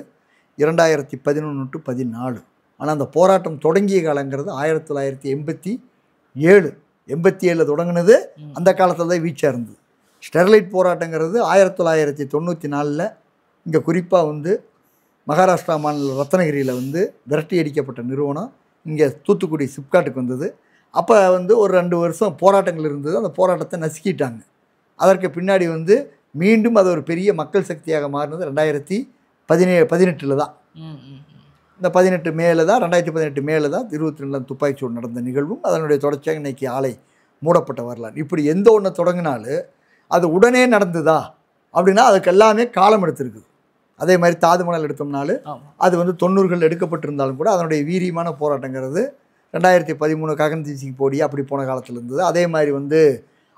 2011 to 14. ஆனால் அந்த போராட்டம் தொடங்கிய காலங்கிறது 1987 தொடங்கினது. அந்த காலத்தில் தான் வீழ்ச்சியாக இருந்தது. ஸ்டெர்லைட் போராட்டங்கிறது 1994 இங்கே குறிப்பாக வந்து மகாராஷ்டிரா மாநில ரத்னகிரியில் வந்து விரட்டி அடிக்கப்பட்ட நிறுவனம் இங்கே தூத்துக்குடி சிப்காட்டுக்கு வந்தது. அப்போ வந்து ஒரு 2 வருஷம் போராட்டங்கள் இருந்தது. அந்த போராட்டத்தை நசுக்கிட்டாங்க. அதற்கு பின்னாடி வந்து மீண்டும் அது ஒரு பெரிய மக்கள் சக்தியாக மாறினது 2018 தான். இந்த 18 மேல தான் 2018 மேல தான் 22 துப்பாக்கிச்சூடு நடந்த நிகழ்வும் அதனுடைய தொடர்ச்சியாக இன்னைக்கு ஆலை மூடப்பட்ட வரலாறு. இப்படி எந்த ஒன்று தொடங்கினாலும் அது உடனே நடந்துதா அப்படின்னா அதுக்கு எல்லாமே காலம் எடுத்திருக்குது. அதே மாதிரி தாதுமணல் எடுத்தோம்னாலும் அது வந்து 90கள் எடுக்கப்பட்டிருந்தாலும் கூட அதனுடைய வீரியமான போராட்டங்கிறது 2013 ககன்தீப் சிங் போடி அப்படி போன காலத்தில் இருந்தது. அதே மாதிரி வந்து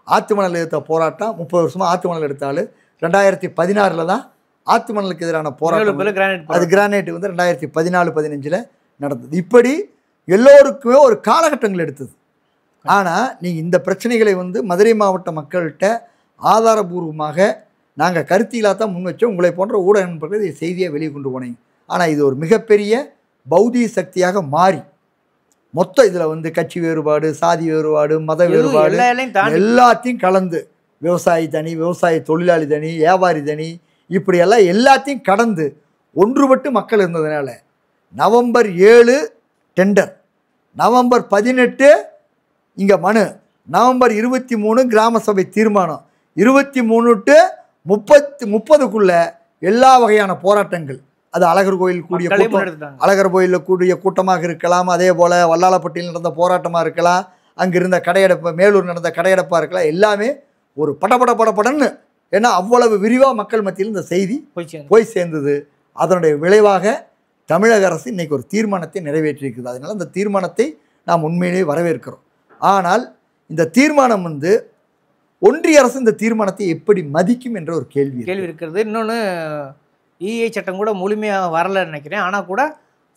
ஆத்துமணல் எடுத்த போராட்டம் 30 வருஷமாக ஆத்துமணல் எடுத்தாலும் 2016 தான் ஆத்துமணலுக்கு எதிரான போராட்டம். அது கிரானைட் வந்து 2014-15 நடந்தது. இப்படி எல்லோருக்குமே ஒரு காலகட்டங்கள் எடுத்தது. ஆனால் நீங்கள் இந்த பிரச்சனைகளை வந்து மதுரை மாவட்ட மக்கள்கிட்ட ஆதாரபூர்வமாக நாங்கள் கருத்தியலாக தான் முன் வச்சோம். உங்களை போன்ற ஊடக நண்பர்கள் இதை செய்தியை வெளியே கொண்டு போனீங்க. ஆனால் இது ஒரு மிகப்பெரிய பௌதிக சக்தியாக மாறி மொத்தம் இதில் வந்து கட்சி வேறுபாடு, சாதி வேறுபாடு, மத வேறுபாடு எல்லாத்தையும் கலந்து விவசாயி தனி, விவசாய தொழிலாளி தனி, வியாபாரி தனி, இப்படியெல்லாம் எல்லாத்தையும் கடந்து ஒன்றுபட்டு மக்கள் இருந்ததுனால நவம்பர் 7 டெண்டர், நவம்பர் 18 இங்கே மனு, நவம்பர் 23 கிராம சபை தீர்மானம், 23-30க்குள்ள எல்லா வகையான போராட்டங்கள். அது அழகர் கோயில் கூடிய கூட்டம், அழகர் கோயிலில் கூடிய கூட்டமாக இருக்கலாம், அதே போல் வல்லாளப்பட்டியில் நடந்த போராட்டமாக இருக்கலாம், அங்கே இருந்த கடையடைப்பு, மேலூர் நடந்த கடையடைப்பாக இருக்கலாம், எல்லாமே ஒரு படன்னு. ஏன்னா அவ்வளவு விரிவாக மக்கள் மத்தியில் இந்த செய்தி போய் சேர்ந்தது. அதனுடைய விளைவாக தமிழக அரசு இன்றைக்கி ஒரு தீர்மானத்தை நிறைவேற்றியிருக்குது. அதனால் அந்த தீர்மானத்தை நாம் உண்மையிலேயே வரவேற்கிறோம். ஆனால் இந்த தீர்மானம் வந்து ஒன்றிய அரசு இந்த தீர்மானத்தை எப்படி மதிக்கும் என்ற ஒரு கேள்வி இருக்கிறது. இன்னொன்று இஏ சட்டம் கூட முழுமையாக வரலன்னு நினைக்கிறேன். ஆனால் கூட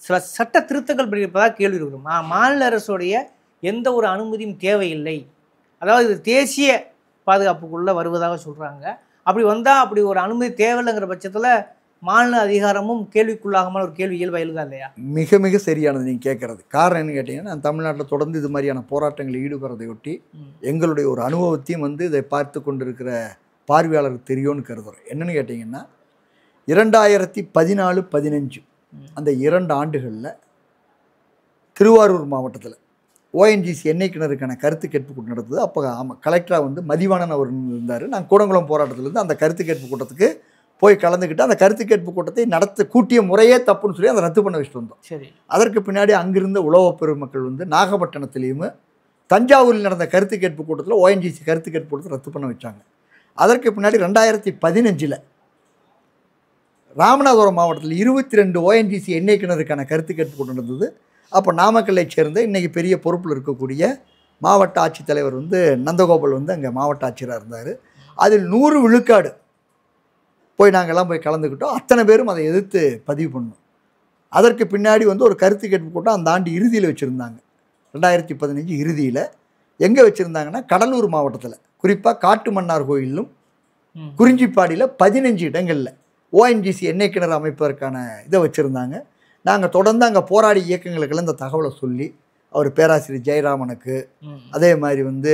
சில சட்ட திருத்தங்கள் இருப்பதாக கேள்வி இருக்கும். மாநில அரசுடைய எந்த ஒரு அனுமதியும் தேவையில்லை, அதாவது இது தேசிய பாதுகாப்புக்குள்ளே வருவதாக சொல்கிறாங்க. அப்படி வந்தால் அப்படி ஒரு அனுமதி தேவையில்லைங்கிற பட்சத்தில் மாநில அதிகாரமும் கேள்விக்குள்ளாகாமல் ஒரு கேள்வி இயல்பாக எழுதா இல்லையா? மிக மிக சரியானது நீங்கள் கேட்குறது. காரணம் என்னன்னு கேட்டிங்கன்னா, நான் தமிழ்நாட்டில் தொடர்ந்து இது மாதிரியான போராட்டங்களில் ஈடுபடுறதையொட்டி எங்களுடைய ஒரு அனுபவத்தையும் வந்து இதை பார்த்து கொண்டிருக்கிற பார்வையாளருக்கு தெரியும்னு கருதுகிறோம். என்னென்னு கேட்டிங்கன்னா, 2014-15 அந்த 2 ஆண்டுகளில் திருவாரூர் மாவட்டத்தில் ஓஎன்ஜிசி எண்ணெய் கிணறுக்கான கருத்து கேட்பு கூட்டம் நடந்தது. அப்போ கலெக்டராக வந்து மதிவாணன் அவர் இருந்தார். நான் கூடங்குளம் போராட்டத்திலேருந்து அந்த கருத்து கேட்பு கூட்டத்துக்கு போய் கலந்துக்கிட்டு அந்த கருத்து கேட்பு கூட்டத்தை கூட்டிய முறையே தப்புன்னு சொல்லி அதை ரத்து பண்ண வச்சுட்டு வந்தோம். சரி. அதற்கு பின்னாடி அங்கிருந்த உழவு பெருமக்கள் வந்து நாகப்பட்டினத்திலையும் தஞ்சாவூரில் நடந்த கருத்து கேட்பு கூட்டத்தில் ஓஎன்ஜிசி கருத்து கேட்பு கூட்டத்தை ரத்து பண்ண வச்சாங்க. அதற்கு பின்னாடி 2015 ராமநாதபுரம் மாவட்டத்தில் 22 ஓஎன்ஜிசி எண்ணெய் கிணறுக்கான கருத்து கேட்பு கூட்டம் நடந்தது. அப்போ நாமக்கல்லை சேர்ந்த இன்றைக்கி பெரிய பொறுப்பில் இருக்கக்கூடிய மாவட்ட ஆட்சித்தலைவர் வந்து நந்தகோபால் வந்து அங்கே மாவட்ட ஆட்சியராக இருந்தார். அதில் 100 விழுக்காடு போய் நாங்கள்லாம் போய் கலந்துக்கிட்டோம். அத்தனை பேரும் அதை எதிர்த்து பதிவு பண்ணோம். அதற்கு பின்னாடி வந்து ஒரு கருத்து கேட்பு கூட்டம் அந்த ஆண்டு இறுதியில் வச்சுருந்தாங்க. 2015 இறுதியில் எங்கே வச்சுருந்தாங்கன்னா, கடலூர் மாவட்டத்தில் குறிப்பாக காட்டுமன்னார் கோயிலும் குறிஞ்சிப்பாடியில் 15 இடங்களில் ஓஎன்ஜிசி எண்ணெய் கிணறு அமைப்பதற்கான இதை வச்சுருந்தாங்க. நாங்கள் தொடர்ந்து அங்கே போராடி இயக்கங்களுக்கெல்லாம் இந்த தகவலை சொல்லி அவர் பேராசிரியர் ஜெயராமனுக்கு, அதே மாதிரி வந்து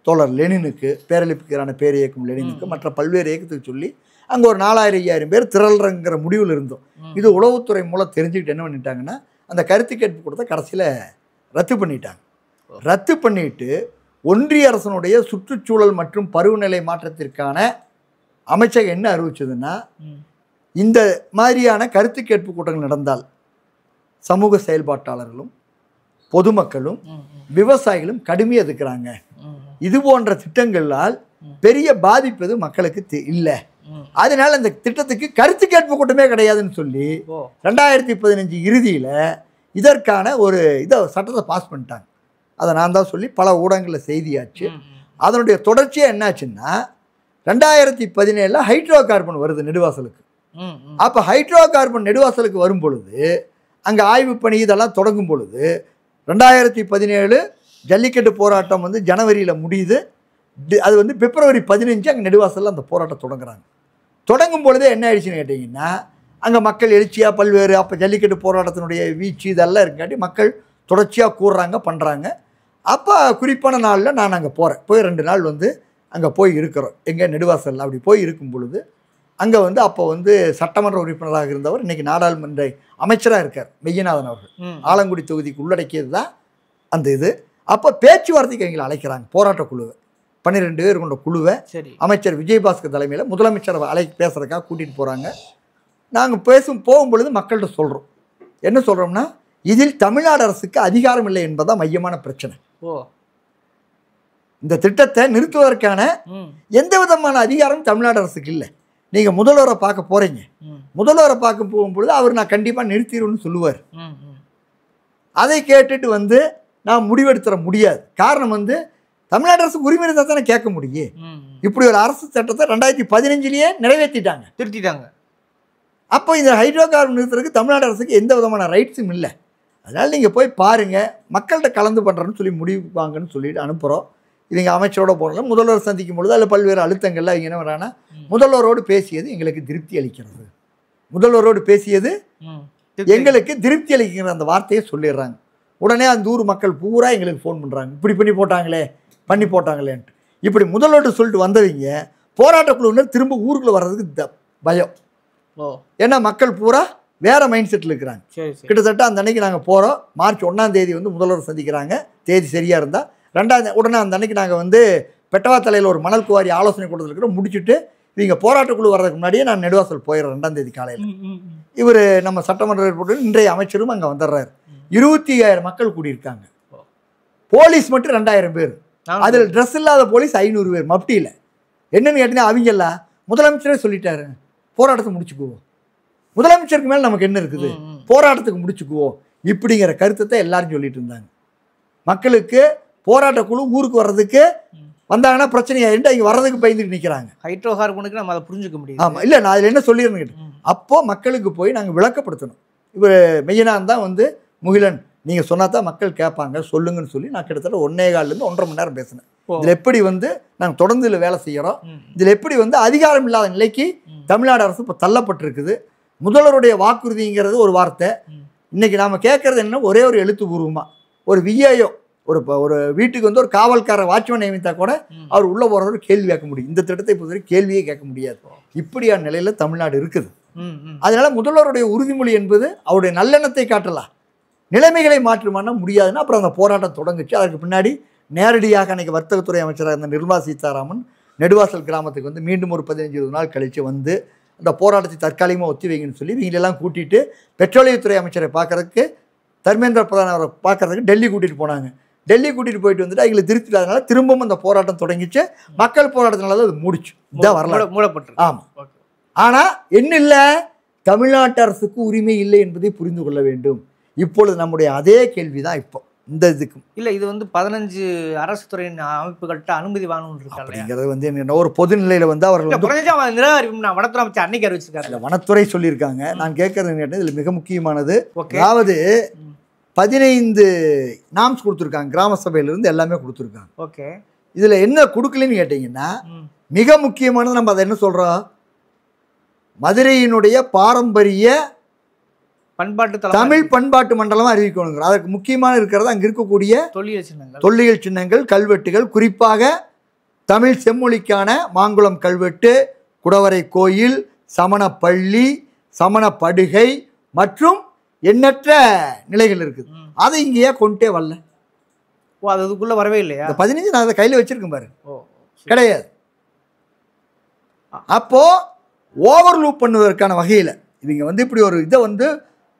தோழர் லெனினுக்கு, பேரழிப்புக்கு எதிரான பேர் இயக்கம் லெனினுக்கு, மற்ற பல்வேறு இயக்கத்துக்கு சொல்லி அங்கே ஒரு 4000-5000 பேர் திரள்றங்கிற முடிவில் இருந்தோம். இது உளவுத்துறை மூலம் தெரிஞ்சுக்கிட்டு என்ன பண்ணிட்டாங்கன்னா, அந்த கருத்து கேட்பு கூட்டத்தை கடைசியில் ரத்து பண்ணிட்டாங்க. ரத்து பண்ணிட்டு ஒன்றிய அரசனுடைய சுற்றுச்சூழல் மற்றும் பருவநிலை மாற்றத்திற்கான அமைச்சகம் என்ன அறிவிச்சதுன்னா, இந்த மாதிரியான கருத்து கேட்பு கூட்டங்கள் நடந்தால் சமூக செயல்பாட்டாளர்களும் பொதுமக்களும் விவசாயிகளும் கடுமையாக எதிர்க்கிறாங்க. இது போன்ற திட்டங்களால் பெரிய பாதிப்பு எதுவும் மக்களுக்கு இல்லை, அதனால இந்த திட்டத்துக்கு கருத்து கேட்பு கூட்டமே கிடையாதுன்னு சொல்லி 2015 இறுதியில் இதற்கான ஒரு சட்டத்தை பாஸ் பண்ணிட்டாங்க. அதை நான் தான் சொல்லி பல ஊடகங்களில் செய்தியாச்சு. அதனுடைய தொடர்ச்சியாக என்னாச்சுன்னா, 2017 ஹைட்ரோ கார்பன் வருது நெடுவாசலுக்கு. அப்போ ஹைட்ரோ கார்பன் நெடுவாசலுக்கு வரும் பொழுது அங்கே ஆய்வு பணி இதெல்லாம் தொடங்கும் பொழுது 2017 ஜல்லிக்கட்டு போராட்டம் வந்து ஜனவரியில் முடியுது. அது வந்து பிப்ரவரி 15 அங்கே நெடுவாசலில் அந்த போராட்டம் தொடங்குறாங்க. தொடங்கும் பொழுதே என்ன ஆயிடுச்சுன்னு கேட்டிங்கன்னா, அங்கே மக்கள் எழுச்சியாக பல்வேறு அப்போ ஜல்லிக்கட்டு போராட்டத்தினுடைய வீச்சு இதெல்லாம் இருக்காட்டி மக்கள் தொடர்ச்சியாக கூடுறாங்க பண்ணுறாங்க. அப்போ குறிப்பான நாளில் நான் அங்கே போகிறேன். போய் 2 நாள் வந்து அங்கே போய் இருக்கிறோம். எங்கே நெடுவாசலில் அப்படி போய் இருக்கும் பொழுது அங்கே வந்து அப்போ வந்து சட்டமன்ற உறுப்பினராக இருந்தவர் இன்றைக்கி நாடாளுமன்ற அமைச்சராக இருக்கார் மெய்யநாதன் அவர்கள். ஆலங்குடி தொகுதிக்கு உள்ளடக்கியது தான் அந்த இது. அப்போ பேச்சுவார்த்தைக்கு எங்களை அழைக்கிறாங்க, போராட்ட குழுவை, 12 பேர் கொண்ட குழுவை அமைச்சர் விஜயபாஸ்கர் தலைமையில் முதலமைச்சர் பேசுறதுக்காக கூட்டிகிட்டு போகிறாங்க. நாங்கள் போகும்பொழுது மக்கள்கிட்ட சொல்கிறோம், என்ன சொல்கிறோம்னா, இதில் தமிழ்நாடு அரசுக்கு அதிகாரம் இல்லை என்பதுதான் மையமான பிரச்சனை. இந்த திட்டத்தை நிறுத்துவதற்கான எந்த விதமான அதிகாரம் தமிழ்நாடு அரசுக்கு இல்லை. நீங்கள் முதல்வரை பார்க்க போகிறீங்க, முதல்வரை பார்க்க போகும்பொழுது அவர் நான் கண்டிப்பாக நிறுத்திடுவேன்னு சொல்லுவார். அதை கேட்டுட்டு நான் முடிவெடுத்துட முடியாது. காரணம் தமிழ்நாடு அரசு உரிமை இருந்தால் தானே கேட்க முடியும். இப்படி ஒரு அரசு சட்டத்தை 2015 நிறைவேற்றிட்டாங்க, திருத்திட்டாங்க. அப்போ இந்த ஹைட்ரோ கார்பன் நிறுத்துறதுக்கு தமிழ்நாடு அரசுக்கு எந்த விதமான ரைட்ஸும் இல்லை. அதனால் நீங்கள் போய் பாருங்கள், மக்கள்கிட்ட கலந்து பண்ணுறேன்னு சொல்லி முடிவாங்கன்னு சொல்லிட்டு அனுப்புகிறோம். இவங்க அமைச்சரோட போகிறோம். முதல்வர் சந்திக்கும் பொழுது அதில் பல்வேறு அழுத்தங்கள்லாம் இங்கே என்ன வரானா, முதல்வரோடு பேசியது எங்களுக்கு திருப்தி அளிக்கிறது, முதல்வரோடு பேசியது எங்களுக்கு திருப்தி அளிக்கிற அந்த வார்த்தையை சொல்லிடுறாங்க. உடனே அந்த ஊர் மக்கள் பூரா எங்களுக்கு ஃபோன் பண்ணுறாங்க, இப்படி பண்ணி போட்டாங்களேன்ட்டு. இப்படி முதல்வர்கிட்ட சொல்லிட்டு வந்தவங்க போராட்ட குழுவினர் திரும்ப ஊருக்குள்ளே வர்றதுக்கு பயம். ஏன்னா மக்கள் பூரா வேறு மைண்ட் செட்டில் இருக்கிறாங்க. கிட்டத்தட்ட அந்த அன்னைக்கு நாங்கள் போகிறோம். மார்ச் 1ஆம் தேதி முதல்வர் சந்திக்கிறாங்க, தேதி சரியாக இருந்தால். 2ஆம் உடனே அந்த அன்னைக்கு நாங்கள் பெட்டவா தலையில் ஒரு மணல் குவாரி ஆலோசனை கூட்டத்தில் இருக்கிறோம். முடிச்சுட்டு இவங்க போராட்டக்குழு வர்றதுக்கு முன்னாடியே நான் நெடுவாசல் போயிடுறேன். 2ஆம் தேதி காலையில் இவர் நம்ம சட்டமன்ற ஏற்பாடு இன்றைய அமைச்சரும் அங்கே வந்துடுறாரு. 25,000 மக்கள் கூடியிருக்காங்க. போலீஸ் மட்டும் 2,000 பேர், அதில் ட்ரெஸ் இல்லாத போலீஸ் 500 பேர் மப்டியில். என்னன்னு கேட்டீங்கன்னா, அவங்கெல்லாம் முதலமைச்சரே சொல்லிட்டாரு, போராட்டத்தை முடிச்சுக்குவோம், முதலமைச்சருக்கு மேலே நமக்கு என்ன இருக்குது, போராட்டத்துக்கு முடிச்சுக்குவோம் இப்படிங்கிற கருத்தை எல்லாரும் சொல்லிட்டு இருந்தாங்க. மக்களுக்கு போராட்ட குழு ஊருக்கு வர்றதுக்கு வந்தாங்கன்னா பிரச்சனையாயிட்டு இங்கே வர்றதுக்கு பயந்துட்டு நிற்கிறாங்க. ஹைட்ரோ கார்பனுக்கு நம்ம அதை புரிஞ்சுக்க முடியும். ஆமாம், இல்லை நான் அதில் என்ன சொல்லிடுறேன்னு கேட்டேன். அப்போது மக்களுக்கு போய் நாங்கள் விளக்கப்படுத்தணும். இவர் மெய்யனான் தான் முகிலன் நீங்கள் சொன்னா தான் மக்கள் கேட்பாங்க, சொல்லுங்கன்னு சொல்லி நான் கிட்டத்தட்ட 1.25 1.5 மணி நேரம் பேசினேன். இதில் எப்படி நாங்கள் தொடர்ந்து இதில் வேலை செய்கிறோம், இதில் எப்படி அதிகாரம் இல்லாத நிலைக்கு தமிழ்நாடு அரசு இப்போ தள்ளப்பட்டிருக்குது. முதல்வருடைய வாக்குறுதிங்கிறது ஒரு வார்த்தை. இன்றைக்கி நாம் கேட்குறது என்ன, ஒரே ஒரு எழுத்துப்பூர்வமாக ஒரு விஏஓ ஒரு வீட்டுக்கு ஒரு காவல்கார வாட்ச்மேன் நியமித்தா கூட அவர் உள்ளே போகிறவர் கேள்வி கேட்க முடியும். இந்த திட்டத்தை பொறுத்தவரை கேள்வியே கேட்க முடியாது. இப்படியான நிலையில் தமிழ்நாடு இருக்குது. அதனால் முதல்வருடைய உறுதிமொழி என்பது அவருடைய நல்லெண்ணத்தை காட்டலாம், நிலைமைகளை மாற்றுமானா முடியாதுன்னா அப்புறம் அந்த போராட்டம் தொடங்குச்சு. அதற்கு பின்னாடி நேரடியாக அன்றைக்கி வர்த்தகத்துறை அமைச்சராக இருந்த நிர்மலா சீதாராமன் நெடுவாசல் கிராமத்துக்கு மீண்டும் ஒரு 15-20 நாள் கழித்து அந்த போராட்டத்தை தற்காலிகமாக ஒத்தி வைங்கன்னு சொல்லி இவங்களெல்லாம் கூட்டிகிட்டு பெட்ரோலியத்துறை அமைச்சரை பார்க்குறதுக்கு, தர்மேந்திர பிரதான் அவரை பார்க்குறதுக்கு டெல்லி கூட்டிகிட்டு போனாங்க. டெல்லி கூட்டிகிட்டு போயிட்டு வந்துட்டு அவங்களை திருப்தி இல்லாதனால திரும்பவும் அந்த போராட்டம் தொடங்கிச்சு. மக்கள் போராட்டத்தினால தான் அது முடிச்சு, இதான் வரலாறு மூடப்பட்டு. ஆமாம், ஆனால் என்ன இல்லை, தமிழ்நாட்டு அரசுக்கு உரிமை இல்லை என்பதை புரிந்து கொள்ள வேண்டும். இப்பொழுது நம்முடைய அதே கேள்வி தான் இப்போ இந்த இதுக்கும் இல்லை. இது 15 அரசு துறை அமைப்புகள்கிட்ட அனுமதி வாங்கணும்னு இருக்காங்கிறது என்ன ஒரு பொதுநிலையில் அவர்கள் வனத்துறை அமைச்சர் அன்னைக்கு அறிவிச்சிருக்காங்க, வனத்துறை சொல்லியிருக்காங்க. நான் கேட்கறது கேட்டது இதில் மிக முக்கியமானது, அதாவது 15 நாம்ஸ் கொடுத்துருக்காங்க, கிராம சபையிலிருந்து எல்லாமே கொடுத்துருக்காங்க. ஓகே, இதில் என்ன கொடுக்கலன்னு கேட்டிங்கன்னா மிக முக்கியமானது, நம்ம அதை என்ன சொல்கிறோம், மதுரையினுடைய பாரம்பரிய தமிழ் பண்பாட்டு மண்டலம் அறிவிக்கணுங்கிற. அதற்கு முக்கியமான இருக்கிறது அங்கே இருக்கக்கூடிய தொல்லியல் சின்னங்கள், கல்வெட்டுகள், குறிப்பாக தமிழ் செம்மொழிக்கான மாங்குளம் கல்வெட்டு, குடவரை கோயில், சமண பள்ளி, சமண படுகை மற்றும் எண்ணற்ற நிலைகள் இருக்குது. அதை இங்கேயே கொண்டே வரல. அதுக்குள்ள வரவே இல்லையா? 15 நான் அதை கையில் வச்சிருக்கேன் பாரு, கிடையாது. அப்போ ஓவர்லூப் பண்ணுவதற்கான வகையில் இவங்க இப்படி ஒரு இதை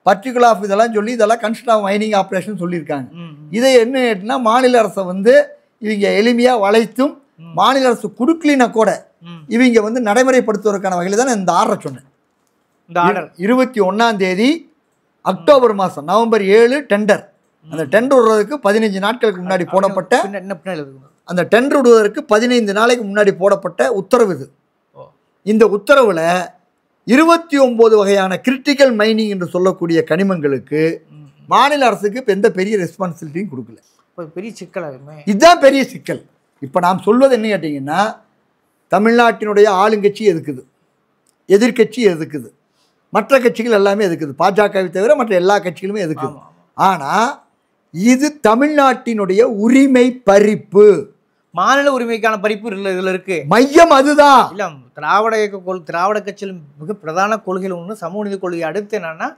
பர்டிகுலர் ஆஃப் இதெல்லாம் சொல்லி இதெல்லாம் கன்ஸ்ட்ரக்ட் ஆஃப் மைனிங் ஆப்ரேஷன் சொல்லியிருக்காங்க. இதை என்ன மாநில அரசை இவங்க எளிமையாக வளைத்தும் மாநில அரசு கொடுக்கலினா கூட இவங்க நடைமுறைப்படுத்துவதற்கான வகையில் தான் இந்த ஆர்டர் சொன்னேன். இந்த ஆர்டர் 21ஆம் தேதி அக்டோபர் மாதம், நவம்பர் 7 டெண்டர். அந்த டெண்டர் விடுவதற்கு 15 நாட்களுக்கு முன்னாடி போடப்பட்ட, அந்த டெண்டர் விடுவதற்கு 15 நாளைக்கு முன்னாடி போடப்பட்ட உத்தரவு இது. இந்த உத்தரவில் 29 வகையான கிரிட்டிக்கல் மைனிங் என்று சொல்லக்கூடிய கனிமங்களுக்கு மாநில அரசுக்கு இப்போ எந்த பெரிய ரெஸ்பான்சிபிலிட்டியும் கொடுக்கல. பெரிய சிக்கல், இதுதான் பெரிய சிக்கல். இப்போ நாம் சொல்வது என்ன கேட்டிங்கன்னா, தமிழ்நாட்டினுடைய ஆளுங்கட்சி எதுக்குது, எதிர்கட்சி எதுக்குது, மற்ற கட்சிகள் எல்லாமே எதுக்குது, பாஜகவை தவிர மற்ற எல்லா கட்சிகளுமே எதுக்குது. ஆனால் இது தமிழ்நாட்டினுடைய உரிமை பறிப்பு, மாநில உரிமைக்கான பறிப்பு இதில் இருக்கு. மையம் அதுதான். இல்லை, திராவிட கட்சியில் மிக பிரதான கொள்கைகள் ஒன்று சமூக நீதி கொள்கை. அடுத்து என்னன்னா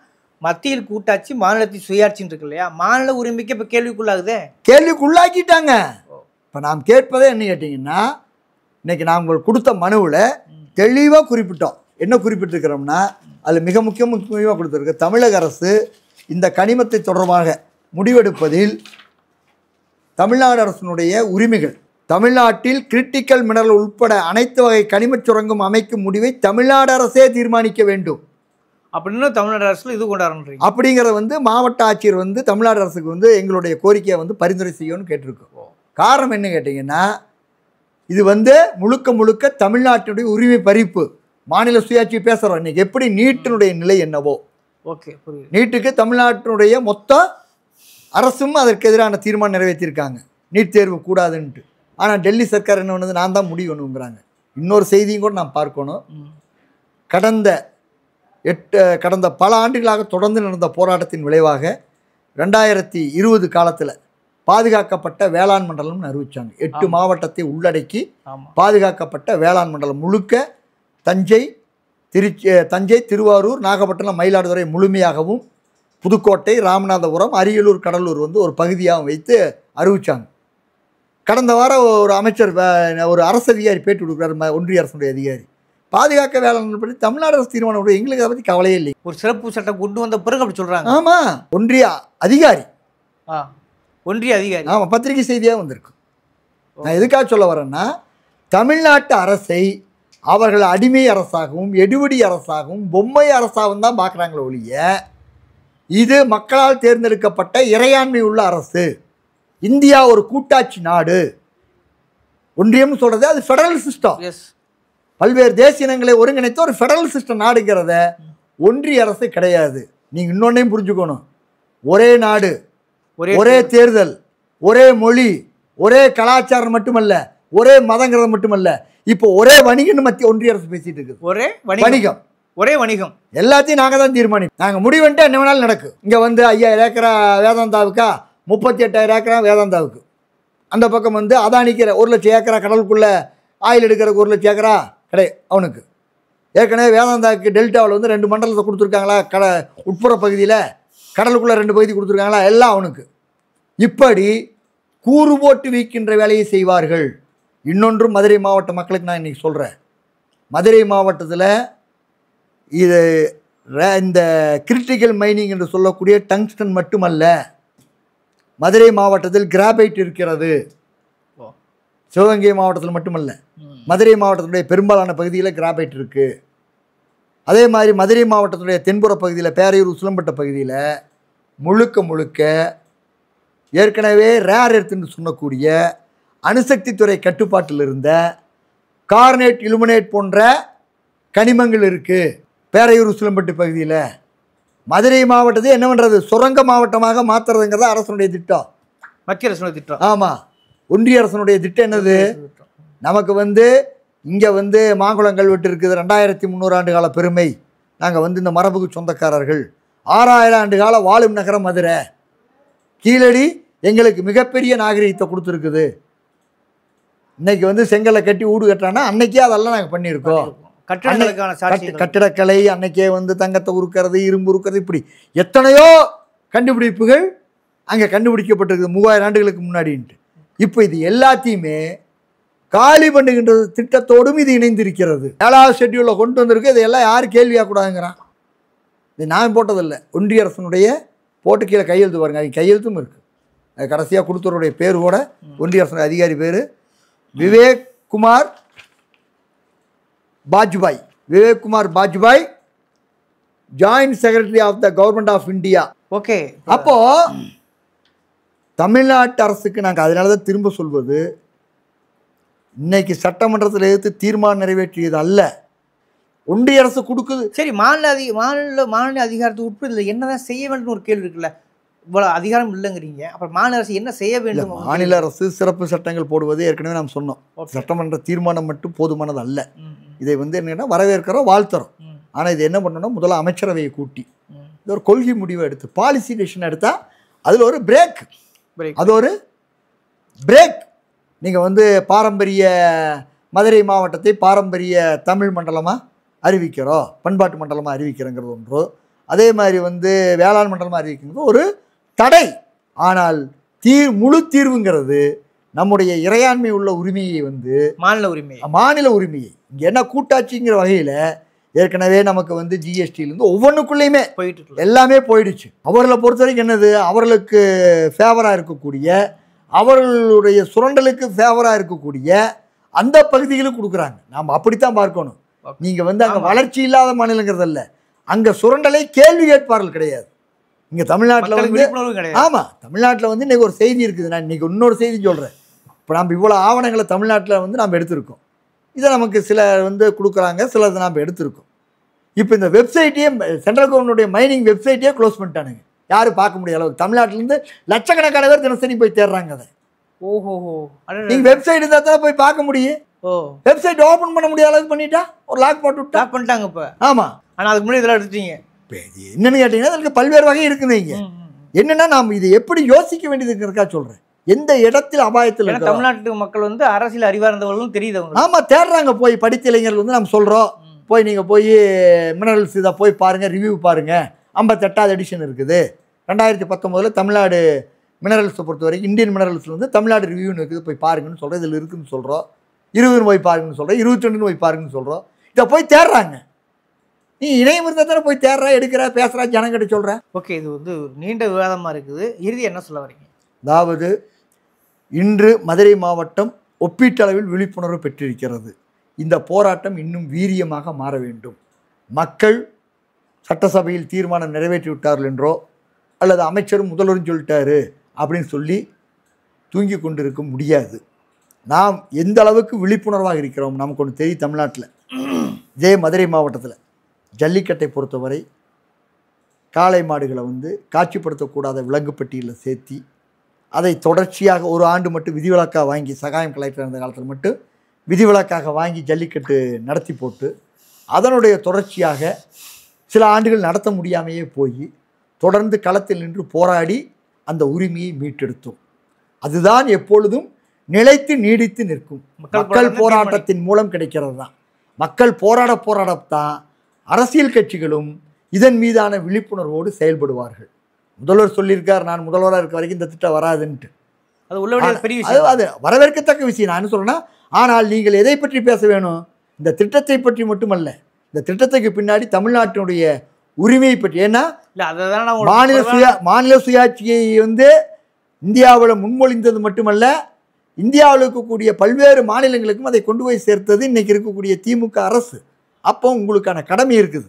மத்தியில் கூட்டாட்சி மாநிலத்தில் சுயாட்சின்னு இருக்கு இல்லையா, மாநில உரிமைக்கு இப்போ கேள்விக்குள்ளாகுதே. கேள்விக்குள்ளாக்கிட்டாங்க. இப்போ நாம் கேட்பதே என்ன கேட்டிங்கன்னா, இன்னைக்கு நாங்கள் கொடுத்த மனுவில் தெளிவாக குறிப்பிட்டோம். என்ன குறிப்பிட்டிருக்கிறோம்னா, அதில் மிக முக்கியமாக கொடுத்துருக்கு, தமிழக அரசு இந்த கனிமத்தை தொடர்பாக முடிவெடுப்பதில் தமிழ்நாடு அரசினுடைய உரிமைகள், தமிழ்நாட்டில் கிரிட்டிக்கல் மினரல் உட்பட அனைத்து வகை கனிமச் சுரங்கம் அமைக்கும் முடிவை தமிழ்நாடு அரசே தீர்மானிக்க வேண்டும் அப்படின்னு தமிழ்நாடு அரசு இது கொண்டாடுறீங்க. அப்படிங்கிறத மாவட்ட ஆட்சியர் தமிழ்நாடு அரசுக்கு எங்களுடைய கோரிக்கையை பரிந்துரை செய்யணும்னு கேட்டிருக்கோம். காரணம் என்ன கேட்டிங்கன்னா, இது முழுக்க முழுக்க தமிழ்நாட்டினுடைய உரிமை பறிப்பு, மாநில சுயாட்சி பேசுகிறோம். இன்றைக்கி எப்படி நீட்டினுடைய நிலை என்னவோ, ஓகே புரியுது, நீட்டுக்கு தமிழ்நாட்டினுடைய மொத்த அரசும் அதற்கு எதிரான தீர்மானம் நிறைவேற்றியிருக்காங்க, நீட் தேர்வு கூடாதுன்ட்டு. ஆனால் டெல்லி சர்க்கார் என்ன பண்ணுது, நான் தான் முடிவணுங்கிறாங்க. இன்னொரு செய்தியும் கூட நாம் பார்க்கணும். கடந்த பல ஆண்டுகளாக தொடர்ந்து நடந்த போராட்டத்தின் விளைவாக 2020 காலத்தில் பாதுகாக்கப்பட்ட வேளாண் மண்டலம்னு அறிவித்தாங்க. 8 மாவட்டத்தை உள்ளடக்கி பாதுகாக்கப்பட்ட வேளாண் மண்டலம் முழுக்க தஞ்சை, திருவாரூர், நாகப்பட்டினம், மயிலாடுதுறை முழுமையாகவும், புதுக்கோட்டை, ராமநாதபுரம், அரியலூர், கடலூர் ஒரு பகுதியாகவும் வைத்து அறிவித்தாங்க. கடந்த வாரம் ஒரு அமைச்சர், ஒரு அரசு அதிகாரி பேட்டி கொடுக்குறாரு, ஒன்றிய அரசுடைய அதிகாரி, பாதுகாக்க வேளாண் பற்றி தமிழ்நாடு அரசு தீர்மானம் எங்களுக்கு அதை பற்றி கவலையே இல்லை, ஒரு சிறப்பு சட்டம் கொண்டு வந்த பிறகு அப்படி சொல்கிறாங்க. ஆமாம், ஒன்றிய அதிகாரி, ஆமாம், பத்திரிகை செய்தியாக வந்திருக்கு. நான் எதுக்காக சொல்ல வரேன்னா, தமிழ்நாட்டு அரசை அவர்கள் அடிமை அரசாகவும் எடுபடி அரசாகவும் பொம்மை அரசாகவும் தான் பார்க்குறாங்களே ஒழிய, இது மக்களால் தேர்ந்தெடுக்கப்பட்ட இறையாண்மை உள்ள அரசு. இந்தியா ஒரு கூட்டாட்சி நாடு. ஒன்றியம் சொல்கிறது அது ஃபெடரல் சிஸ்டம். பல்வேறு தேசிய இனங்களை ஒருங்கிணைத்து ஒரு ஃபெடரல் சிஸ்டம் நாடுங்கிறத ஒன்றிய அரசு கிடையாது. நீங்கள் இன்னொன்னையும் புரிஞ்சுக்கணும், ஒரே நாடு, ஒரே தேர்தல், ஒரே மொழி, ஒரே கலாச்சாரம் மட்டுமல்ல, ஒரே மதங்கிறது மட்டுமல்ல, இப்போ ஒரே வணிகம்னு மத்திய ஒன்றிய அரசு பேசிட்டு இருக்குது. ஒரே வணிகம் எல்லாத்தையும் நாங்கள் தான் தீர்மானிப்போம். நாங்கள் முடிவுன்ட்டு என்ன வேணாலும் நடக்கும். இங்கே 5000 ஏக்கரா வேதாந்தாவுக்கா, 38,000 ஏக்கரா வேதாந்தாவுக்கு, அந்த பக்கம் அதானிக்கிற 1,00,000 ஏக்கரா கடலுக்குள்ளே ஆயில் எடுக்கிறதுக்கு 1,00,000 ஏக்கரா கிடையாது அவனுக்கு. ஏற்கனவே வேதாந்தாவுக்கு டெல்டாவில் 2 மண்டலத்தை கொடுத்துருக்காங்களா, உட்புற பகுதியில் கடலுக்குள்ளே 2 பகுதி கொடுத்துருக்காங்களா, எல்லாம் அவனுக்கு. இப்படி கூறு போட்டு வீக்கின்ற வேலையை செய்வார்கள். இன்னொன்று மதுரை மாவட்ட மக்களுக்கு நான் இன்றைக்கி சொல்கிறேன், மதுரை மாவட்டத்தில் இது இந்த கிரிட்டிக்கல் மைனிங் என்று சொல்லக்கூடிய டங்ஸ்டன் மட்டுமல்ல, மதுரை மாவட்டத்தில் கிராபைட் இருக்கிறது. சிவகங்கை மாவட்டத்தில் மட்டுமல்ல, மதுரை மாவட்டத்தினுடைய பெரும்பாலான பகுதியில் கிராபைட் இருக்குது. அதே மாதிரி மதுரை மாவட்டத்தினுடைய தென்புற பகுதியில், பேரையூர், உசிலம்பட்ட பகுதியில் முழுக்க ஏற்கனவே ரேர் எர்த்துன்னு சொல்லக்கூடிய அணுசக்தி துறை கட்டுப்பாட்டில் இருந்த கார்னேட், இலுமினேட் போன்ற கனிமங்கள் இருக்குது பேரையூர், உசிலம்பட்டு பகுதியில். மதுரை மாவட்டத்தை என்ன பண்ணுறது, சுரங்க மாவட்டமாக மாற்றுறதுங்கிறத அரசனுடைய திட்டம், மத்திய அரசுடைய திட்டம். ஆமாம், ஒன்றிய அரசனுடைய திட்டம் என்னது, நமக்கு இங்கே மாங்குளம் கல்வெட்டு இருக்குது, 2300 ஆண்டு கால பெருமை. நாங்கள் இந்த மரபுக்கு சொந்தக்காரர்கள். 6000 ஆண்டு கால வாழும் நகரம் மதுரை. கீழடி எங்களுக்கு மிகப்பெரிய நாகரிகத்தை கொடுத்துருக்குது. இன்னைக்கு செங்கலை கட்டி வீடு கட்டுறான்னா அன்னைக்கே அதெல்லாம் நாங்கள் பண்ணியிருக்கோம். கட்டிடக்கலை அன்னைக்கே தங்கத்தை உருக்கிறது, இரும்பு உருக்கிறது, இப்படி எத்தனையோ கண்டுபிடிப்புகள் அங்கே கண்டுபிடிக்கப்பட்டிருக்குது 3000 ஆண்டுகளுக்கு முன்னாடின்ட்டு. இப்போ இது எல்லாத்தையுமே காலி பண்ணுகின்ற திட்டத்தோடும் இது இணைந்திருக்கிறது. 7வது ஷெட்யூலில் கொண்டு வந்திருக்கு. இதையெல்லாம் யார் கேள்வியாக கூடாதுங்கிறான். இது நான் போட்டதில்லை, ஒன்றிய அரசனுடைய போட்டு கீழே கையெழுத்து பாருங்க, அது கையெழுத்தும் இருக்குது. அது கடைசியாக கொடுத்தவருடைய பேர் கூட ஒன்றிய அரசு அதிகாரி பேர் Vivek Kumar Bajpai, joint secretary of the government of India. Okay, அப்போது தமிழ்நாட்டு அரசுக்கு நாங்கள் அதனால தான் திரும்ப சொல்வது, இன்னைக்கு சட்டமன்றத்தில் எதிர்த்து தீர்மானம் நிறைவேற்றியது அல்ல, ஒன்றிய அரசு கொடுக்குது. சரி, மாநில அதிகாரத்துக்கு உட்பட இதில் என்னதான் செய்ய வேண்டும் ஒரு கேள்வி இருக்குல்ல. இவ்வளோ அதிகாரம் இல்லைங்கிறீங்க, அப்புறம் மாநில அரசு என்ன செய்ய வேண்டும்? மாநில அரசு சிறப்பு சட்டங்கள் போடுவது ஏற்கனவே நாம் சொன்னோம். சட்டமன்ற தீர்மானம் மட்டும் போதுமானது அல்ல. இதை என்னன்னா வரவேற்கிறோம், வாழ்த்துறோம். ஆனால் இது என்ன பண்ணணும், முதல்ல அமைச்சரவையை கூட்டி இது ஒரு கொள்கை முடிவை எடுத்து பாலிசி டெசிஷன் எடுத்தால் அதில் ஒரு பிரேக், அது ஒரு பிரேக். நீங்கள் பாரம்பரிய மதுரை மாவட்டத்தை பாரம்பரிய தமிழ் மண்டலமாக அறிவிக்கிறோம், பண்பாட்டு மண்டலமாக அறிவிக்கிறோங்கிறது ஒன்றோ, அதே மாதிரி வந்து வேளாண் மண்டலமாக அறிவிக்கிறது ஒரு தடை. ஆனால் முழு தீர்வுங்கிறது நம்முடைய இறையாண்மை உள்ள உரிமையை வந்து மாநில உரிமையை இங்கே என்ன கூட்டாட்சிங்கிற வகையில் ஏற்கனவே நமக்கு வந்து ஜிஎஸ்டியிலேருந்து ஒவ்வொன்றுக்குள்ளேயுமே போயிட்டு எல்லாமே போயிடுச்சு. அவர்களை பொறுத்த வரைக்கும் என்னது, அவர்களுக்கு ஃபேவராக இருக்கக்கூடிய, அவர்களுடைய சுரண்டலுக்கு ஃபேவராக இருக்கக்கூடிய அந்த பகுதிகளுக்கு கொடுக்குறாங்க. நாம் அப்படித்தான் பார்க்கணும். நீங்கள் வந்து அங்கே வளர்ச்சி இல்லாத மாநிலங்கிறதல்ல, அங்கே சுரண்டலை கேள்வி கேட்பார்கள் கிடையாது. இங்கே தமிழ்நாட்டில் வந்து ஆமாம், தமிழ்நாட்டில் வந்து இன்றைக்கி ஒரு செய்தி இருக்குது. நான் இன்றைக்கி இன்னொரு செய்தி சொல்கிறேன். இப்போ நம்ம இவ்வளோ ஆவணங்களை தமிழ்நாட்டில் வந்து நம்ம எடுத்திருக்கோம். இதை நமக்கு சில வந்து கொடுக்குறாங்க, சிலதை நாம் எடுத்திருக்கோம். இப்போ இந்த வெப்சைட்டையே சென்ட்ரல் கவர்மெண்ட்டுடைய மைனிங் வெப்சைட்டையே க்ளோஸ் பண்ணிட்டானுங்க. யாரும் பார்க்க முடியாத அளவுக்கு தமிழ்நாட்டிலேருந்து லட்சக்கணக்கான பேர் தினசரி போய் தேடுறாங்க அதை. நீங்கள் வெப்சைட் இருந்தால் தான் போய் பார்க்க முடியும். வெப்சைட் ஓப்பன் பண்ண முடியாத அளவுக்கு பண்ணிட்டா ஒரு லாக் பண்ணிட்டாங்க இப்போ. ஆமாம், ஆனால் அதுக்கு முன்னாடி இதெல்லாம் எடுத்துட்டீங்க. என்னன்னு கேட்டீங்கன்னா அதுக்கு பல்வேறு வகை இருக்குது. இங்கே என்னன்னா நாம் இதை எப்படி யோசிக்க வேண்டியது இருக்கா சொல்கிறேன். எந்த இடத்தில் அபாயத்தில் தமிழ்நாட்டு மக்கள் வந்து அரசியல் அறிவார்ந்தவர்களும் தெரியுது. ஆமாம், தேடுறாங்க. போய் படித்த இளைஞர்கள் வந்து நம்ம சொல்கிறோம், போய் நீங்கள் போய் மினரல்ஸ் இதை போய் பாருங்கள், ரிவ்யூ பாருங்கள். 58வது எடிஷன் இருக்குது. 2019 தமிழ்நாடு மினரல்ஸை பொறுத்த வரைக்கும் இந்தியன் மினரல்ஸில் வந்து தமிழ்நாடு ரிவ்யூன்னு இருக்குது, போய் பாருங்கன்னு சொல்கிறோம். இதில் இருக்குதுன்னு சொல்கிறோம். 20 போய் பாருங்கன்னு சொல்கிறோம், 22 போய் பாருங்கன்னு சொல்கிறோம். இதை போய் தேடுறாங்க. நீ இணையம் இருந்தால் தானே போய் தேடுறா, எடுக்கிற, பேசுகிறா, ஜனங்கிட்ட சொல்கிறேன். ஓகே, இது வந்து நீண்ட விவாதமாக இருக்குது. இறுதி என்ன சொல்ல வரீங்க? அதாவது இன்று மதுரை மாவட்டம் ஒப்பீட்டளவில் விழிப்புணர்வு பெற்றிருக்கிறது. இந்த போராட்டம் இன்னும் வீரியமாக மாற வேண்டும். மக்கள் சட்டசபையில் தீர்மானம் நிறைவேற்றி விட்டார்கள் என்றோ அல்லது அமைச்சரும் முதல்வரும் சொல்லிட்டாரு அப்படின்னு சொல்லி தூங்கி கொண்டு இருக்க முடியாது. நாம் எந்த அளவுக்கு விழிப்புணர்வாக இருக்கிறோம் நமக்கு ஒன்று தெரியும். தமிழ்நாட்டில் இதே மதுரை மாவட்டத்தில் ஜல்லிக்கட்டை பொறுத்தவரை காளை மாடுகளை வந்து காட்சிப்படுத்தக்கூடாத விலங்கு பட்டியலில் சேர்த்தி அதை தொடர்ச்சியாக ஒரு ஆண்டு மட்டும் விதிவிலக்காக வாங்கி, சகாயம் கலெக்டர் இருந்த காலத்தில் மட்டும் விதிவிலக்காக வாங்கி ஜல்லிக்கட்டு நடத்தி போட்டு அதனுடைய தொடர்ச்சியாக சில ஆண்டுகள் நடத்த முடியாமையே போய் தொடர்ந்து களத்தில் நின்று போராடி அந்த உரிமையை மீட்டெடுத்தோம். அதுதான் எப்பொழுதும் நிலைத்து நீடித்து நிற்கும். மக்கள் போராட்டத்தின் மூலம் கிடைக்கிறது தான். மக்கள் போராடத்தான் அரசியல் கட்சிகளும் இதன் மீதான விழிப்புணர்வோடு செயல்படுவார்கள். முதல்வர் சொல்லியிருக்கார், நான் முதல்வராக இருக்க வரைக்கும் இந்த திட்டம் வராதுன்ட்டு. அது வரவேற்கத்தக்க விஷயம். நான் என்ன சொல்றேன்னா, ஆனால் நீங்கள் எதை பற்றி பேச வேணும்? இந்த திட்டத்தை பற்றி மட்டுமல்ல, இந்த திட்டத்துக்கு பின்னாடி தமிழ்நாட்டினுடைய உரிமையை பற்றி. ஏன்னா மாநில சுயாட்சியை வந்து இந்தியாவில் முன்மொழிந்தது மட்டுமல்ல, இந்தியாவில் இருக்கக்கூடிய பல்வேறு மாநிலங்களுக்கும் அதை கொண்டு போய் சேர்த்தது இன்னைக்கு இருக்கக்கூடிய திமுக அரசு. அப்போ உங்களுக்கான கடமை இருக்குது.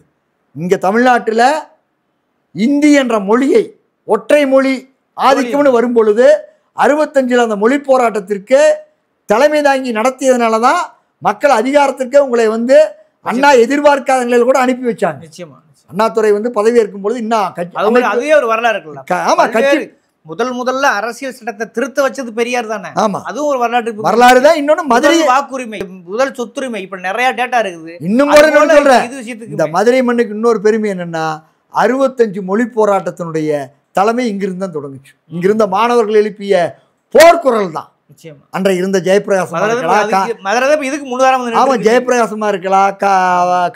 இங்கே தமிழ்நாட்டில் இந்தி என்ற மொழியை ஒற்றை மொழி ஆதிக்கம்னு வரும்பொழுது 65 அந்த மொழி போராட்டத்திற்கு தலைமை தாங்கி நடத்தியதுனால தான் மக்கள் அதிகாரத்திற்கு உங்களை வந்து அண்ணா எதிர்பார்க்காத நிலையில் கூட அனுப்பி வச்சாங்க. நிச்சயமா அண்ணாதுரை வந்து பதவி ஏற்கும் பொழுது இன்னும் அதே ஒரு வரலாறு இருக்குல்ல. ஆமா, கட்சி முதல்ல அரசியல் சட்டத்தை திருத்த வச்சது பெரியார் தானே. ஆமா, அதுவும் ஒரு வரலாறு தான். இன்னொன்னு மதுரை வாக்குரிமை, முதல் சொத்துரிமை, இப்ப நிறைய டேட்டா இருக்குது. இன்னும் சொல்றேன், இந்த மதுரை மண்ணுக்கு இன்னொரு பெருமை என்னன்னா 65 மொழி போராட்டத்தினுடைய தலைமை இங்கிருந்து தான் தொடங்குச்சு. இங்கிருந்த மாணவர்கள் எழுப்பிய போர்க்குரல் தான். அன்றைய இருந்த ஜெயபிரகாசமா இருக்கலாம், ஆமா ஜெயபிரகாசமா இருக்கலாம்,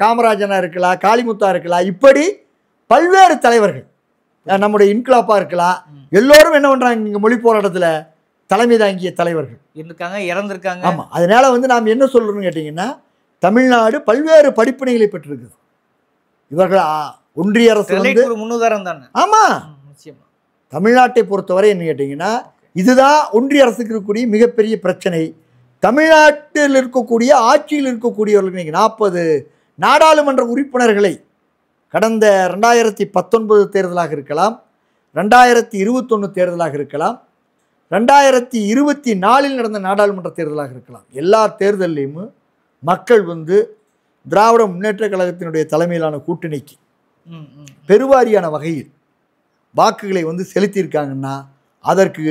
காமராஜனா இருக்கலாம், காளிமுத்தா இருக்கலாம், இப்படி பல்வேறு தலைவர்கள், நம்முடைய இன்கிலாப்பா இருக்கலாம், எல்லோரும் என்ன பண்றாங்க, இங்க மொழி போராட்டத்துல தலைமை தாங்கிய தலைவர்கள் இருக்காங்க, இறந்திருக்காங்க. ஆமா, அதனால வந்து நாம் என்ன சொல்றோம்னு கேட்டீங்கன்னா, தமிழ்நாடு பல்வேறு படிப்பினைகளை பெற்றிருக்குது. இவர்கள் ஒன்றிய அரசு வந்து முன்னுதாரணம் தானே. ஆமா, தமிழ்நாட்டை பொறுத்தவரை என்ன கேட்டீங்கன்னா, இதுதான் ஒன்றிய அரசுக்கு இருக்கக்கூடிய மிகப்பெரிய பிரச்சனை. தமிழ்நாட்டில் இருக்கக்கூடிய ஆட்சியில் இருக்கக்கூடியவர்களுக்கு 40 நாடாளுமன்ற உறுப்பினர்களை கடந்த 2019 தேர்தலாக இருக்கலாம், 2021 தேர்தலாக இருக்கலாம், 2024 நடந்த நாடாளுமன்ற தேர்தலாக இருக்கலாம், எல்லா தேர்தலையும் மக்கள் வந்து திராவிட முன்னேற்ற கழகத்தினுடைய தலைமையிலான கூட்டணிக்கு பெருவாரியான வகையில் வாக்குகளை வந்து செலுத்தியிருக்காங்கன்னா அதற்கு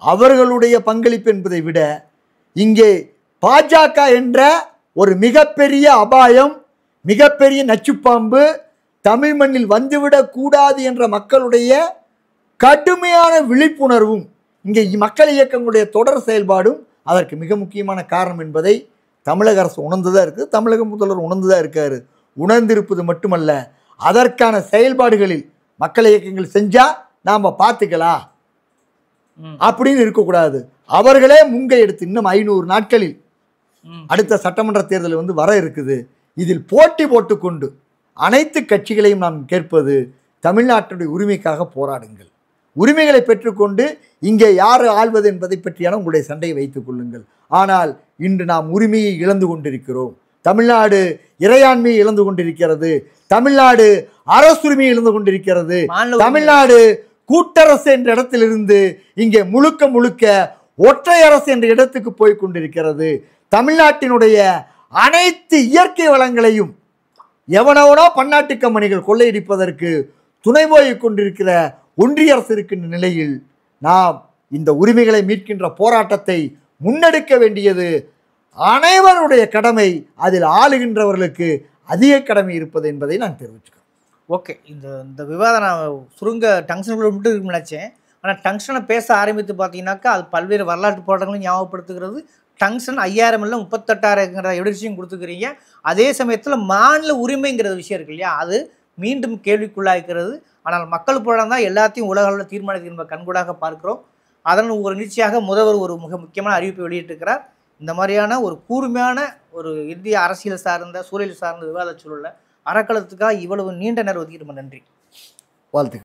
அவர்களுடைய பங்களிப்பு என்பதை விட இங்கே பாஜக என்ற ஒரு மிகப்பெரிய அபாயம், மிகப்பெரிய நச்சுப்பாம்பு தமிழ் மண்ணில் வந்துவிடக் கூடாது என்ற மக்களுடைய கடுமையான விழிப்புணர்வும் இங்கே மக்கள் இயக்கங்களுடைய தொடர் செயல்பாடும் அதற்கு மிக முக்கியமான காரணம் என்பதை தமிழக அரசு உணர்ந்துதான் இருக்குது. தமிழக முதல்வர் உணர்ந்துதான் இருக்காரு. உணர்ந்திருப்பது மட்டுமல்ல, அதற்கான செயல்பாடுகளில் மக்கள் இயக்கங்கள் செஞ்சா நாம பார்த்துக்கலாம் அப்படின்னு இருக்கக்கூடாது. அவர்களே முங்கை எடுத்து இன்னும் 500 நாட்களில் அடுத்த சட்டமன்ற தேர்தல் வந்து வர இருக்குது. இதில் போட்டி போட்டுக்கொண்டு அனைத்து கட்சிகளையும் நாம் கேட்பது, தமிழ்நாட்டுடைய உரிமைக்காக போராடுங்கள். உரிமைகளை பெற்றுக்கொண்டு இங்கே யார் ஆள்வது என்பதை பற்றியான உங்களுடைய சண்டையை வைத்துக் கொள்ளுங்கள். ஆனால் இன்று நாம் உரிமையை இழந்து கொண்டிருக்கிறோம். தமிழ்நாடு இறையாண்மையை இழந்து கொண்டிருக்கிறது. தமிழ்நாடு அரசுரிமையை இழந்து கொண்டிருக்கிறது. தமிழ்நாடு கூட்டரசு என்ற இடத்திலிருந்து இங்கே முழுக்க முழுக்க ஒற்றை அரசு என்ற இடத்துக்கு போய் கொண்டிருக்கிறது. தமிழ்நாட்டினுடைய அனைத்து இயற்கை வளங்களையும் எவனவனோ பன்னாட்டு கம்பெனிகள் கொள்ளையடிப்பதற்கு துணை போய் கொண்டிருக்கிற ஒன்றிய அரசு இருக்கின்ற நிலையில் நாம் இந்த உரிமைகளை மீட்கின்ற போராட்டத்தை முன்னெடுக்க வேண்டியது அனைவருடைய கடமை. அதில் ஆளுகின்றவர்களுக்கு அதிக கடமை இருப்பது என்பதை நான் தெரிவிச்சுக்கிறேன். ஓகே, இந்த விவாதம் நான் சுருங்க டங்ஷனுக்குள்ள மட்டும் இருக்குன்னு நினச்சேன். ஆனால் டங்ஷனை பேச ஆரம்பித்து பார்த்தீங்கன்னாக்கா அது பல்வேறு வரலாற்று போராட்டங்களும் ஞாபகப்படுத்துகிறது. டங்ஷன் 5000 இல்லை 38,000ங்கிற எவிடன்ஸையும் கொடுத்துக்கிறீங்க. அதே சமயத்தில் மாநில உரிமைங்கிற விஷயம் இருக்கு இல்லையா, அது மீண்டும் கேள்விக்குள்ளாகிறது. ஆனால் மக்கள் போராட்டம் தான் எல்லாத்தையும் உலக அளவில் தீர்மானித்து நம்ம கண்கூடாக பார்க்கிறோம். அதன் ஒரு நிச்சயமாக முதல்வர் ஒரு மிக முக்கியமான அறிவிப்பை வெளியிட்டிருக்கிறார். இந்த மாதிரியான ஒரு கூர்மையான ஒரு இந்திய அரசியல் சார்ந்த சூழல் சார்ந்த விவாத சூழலில் அறக்களத்துக்காக இவ்வளவு நீண்ட நேரம் ஒதுக்கிட்டு நன்றி. வாழ்த்துக்கள்.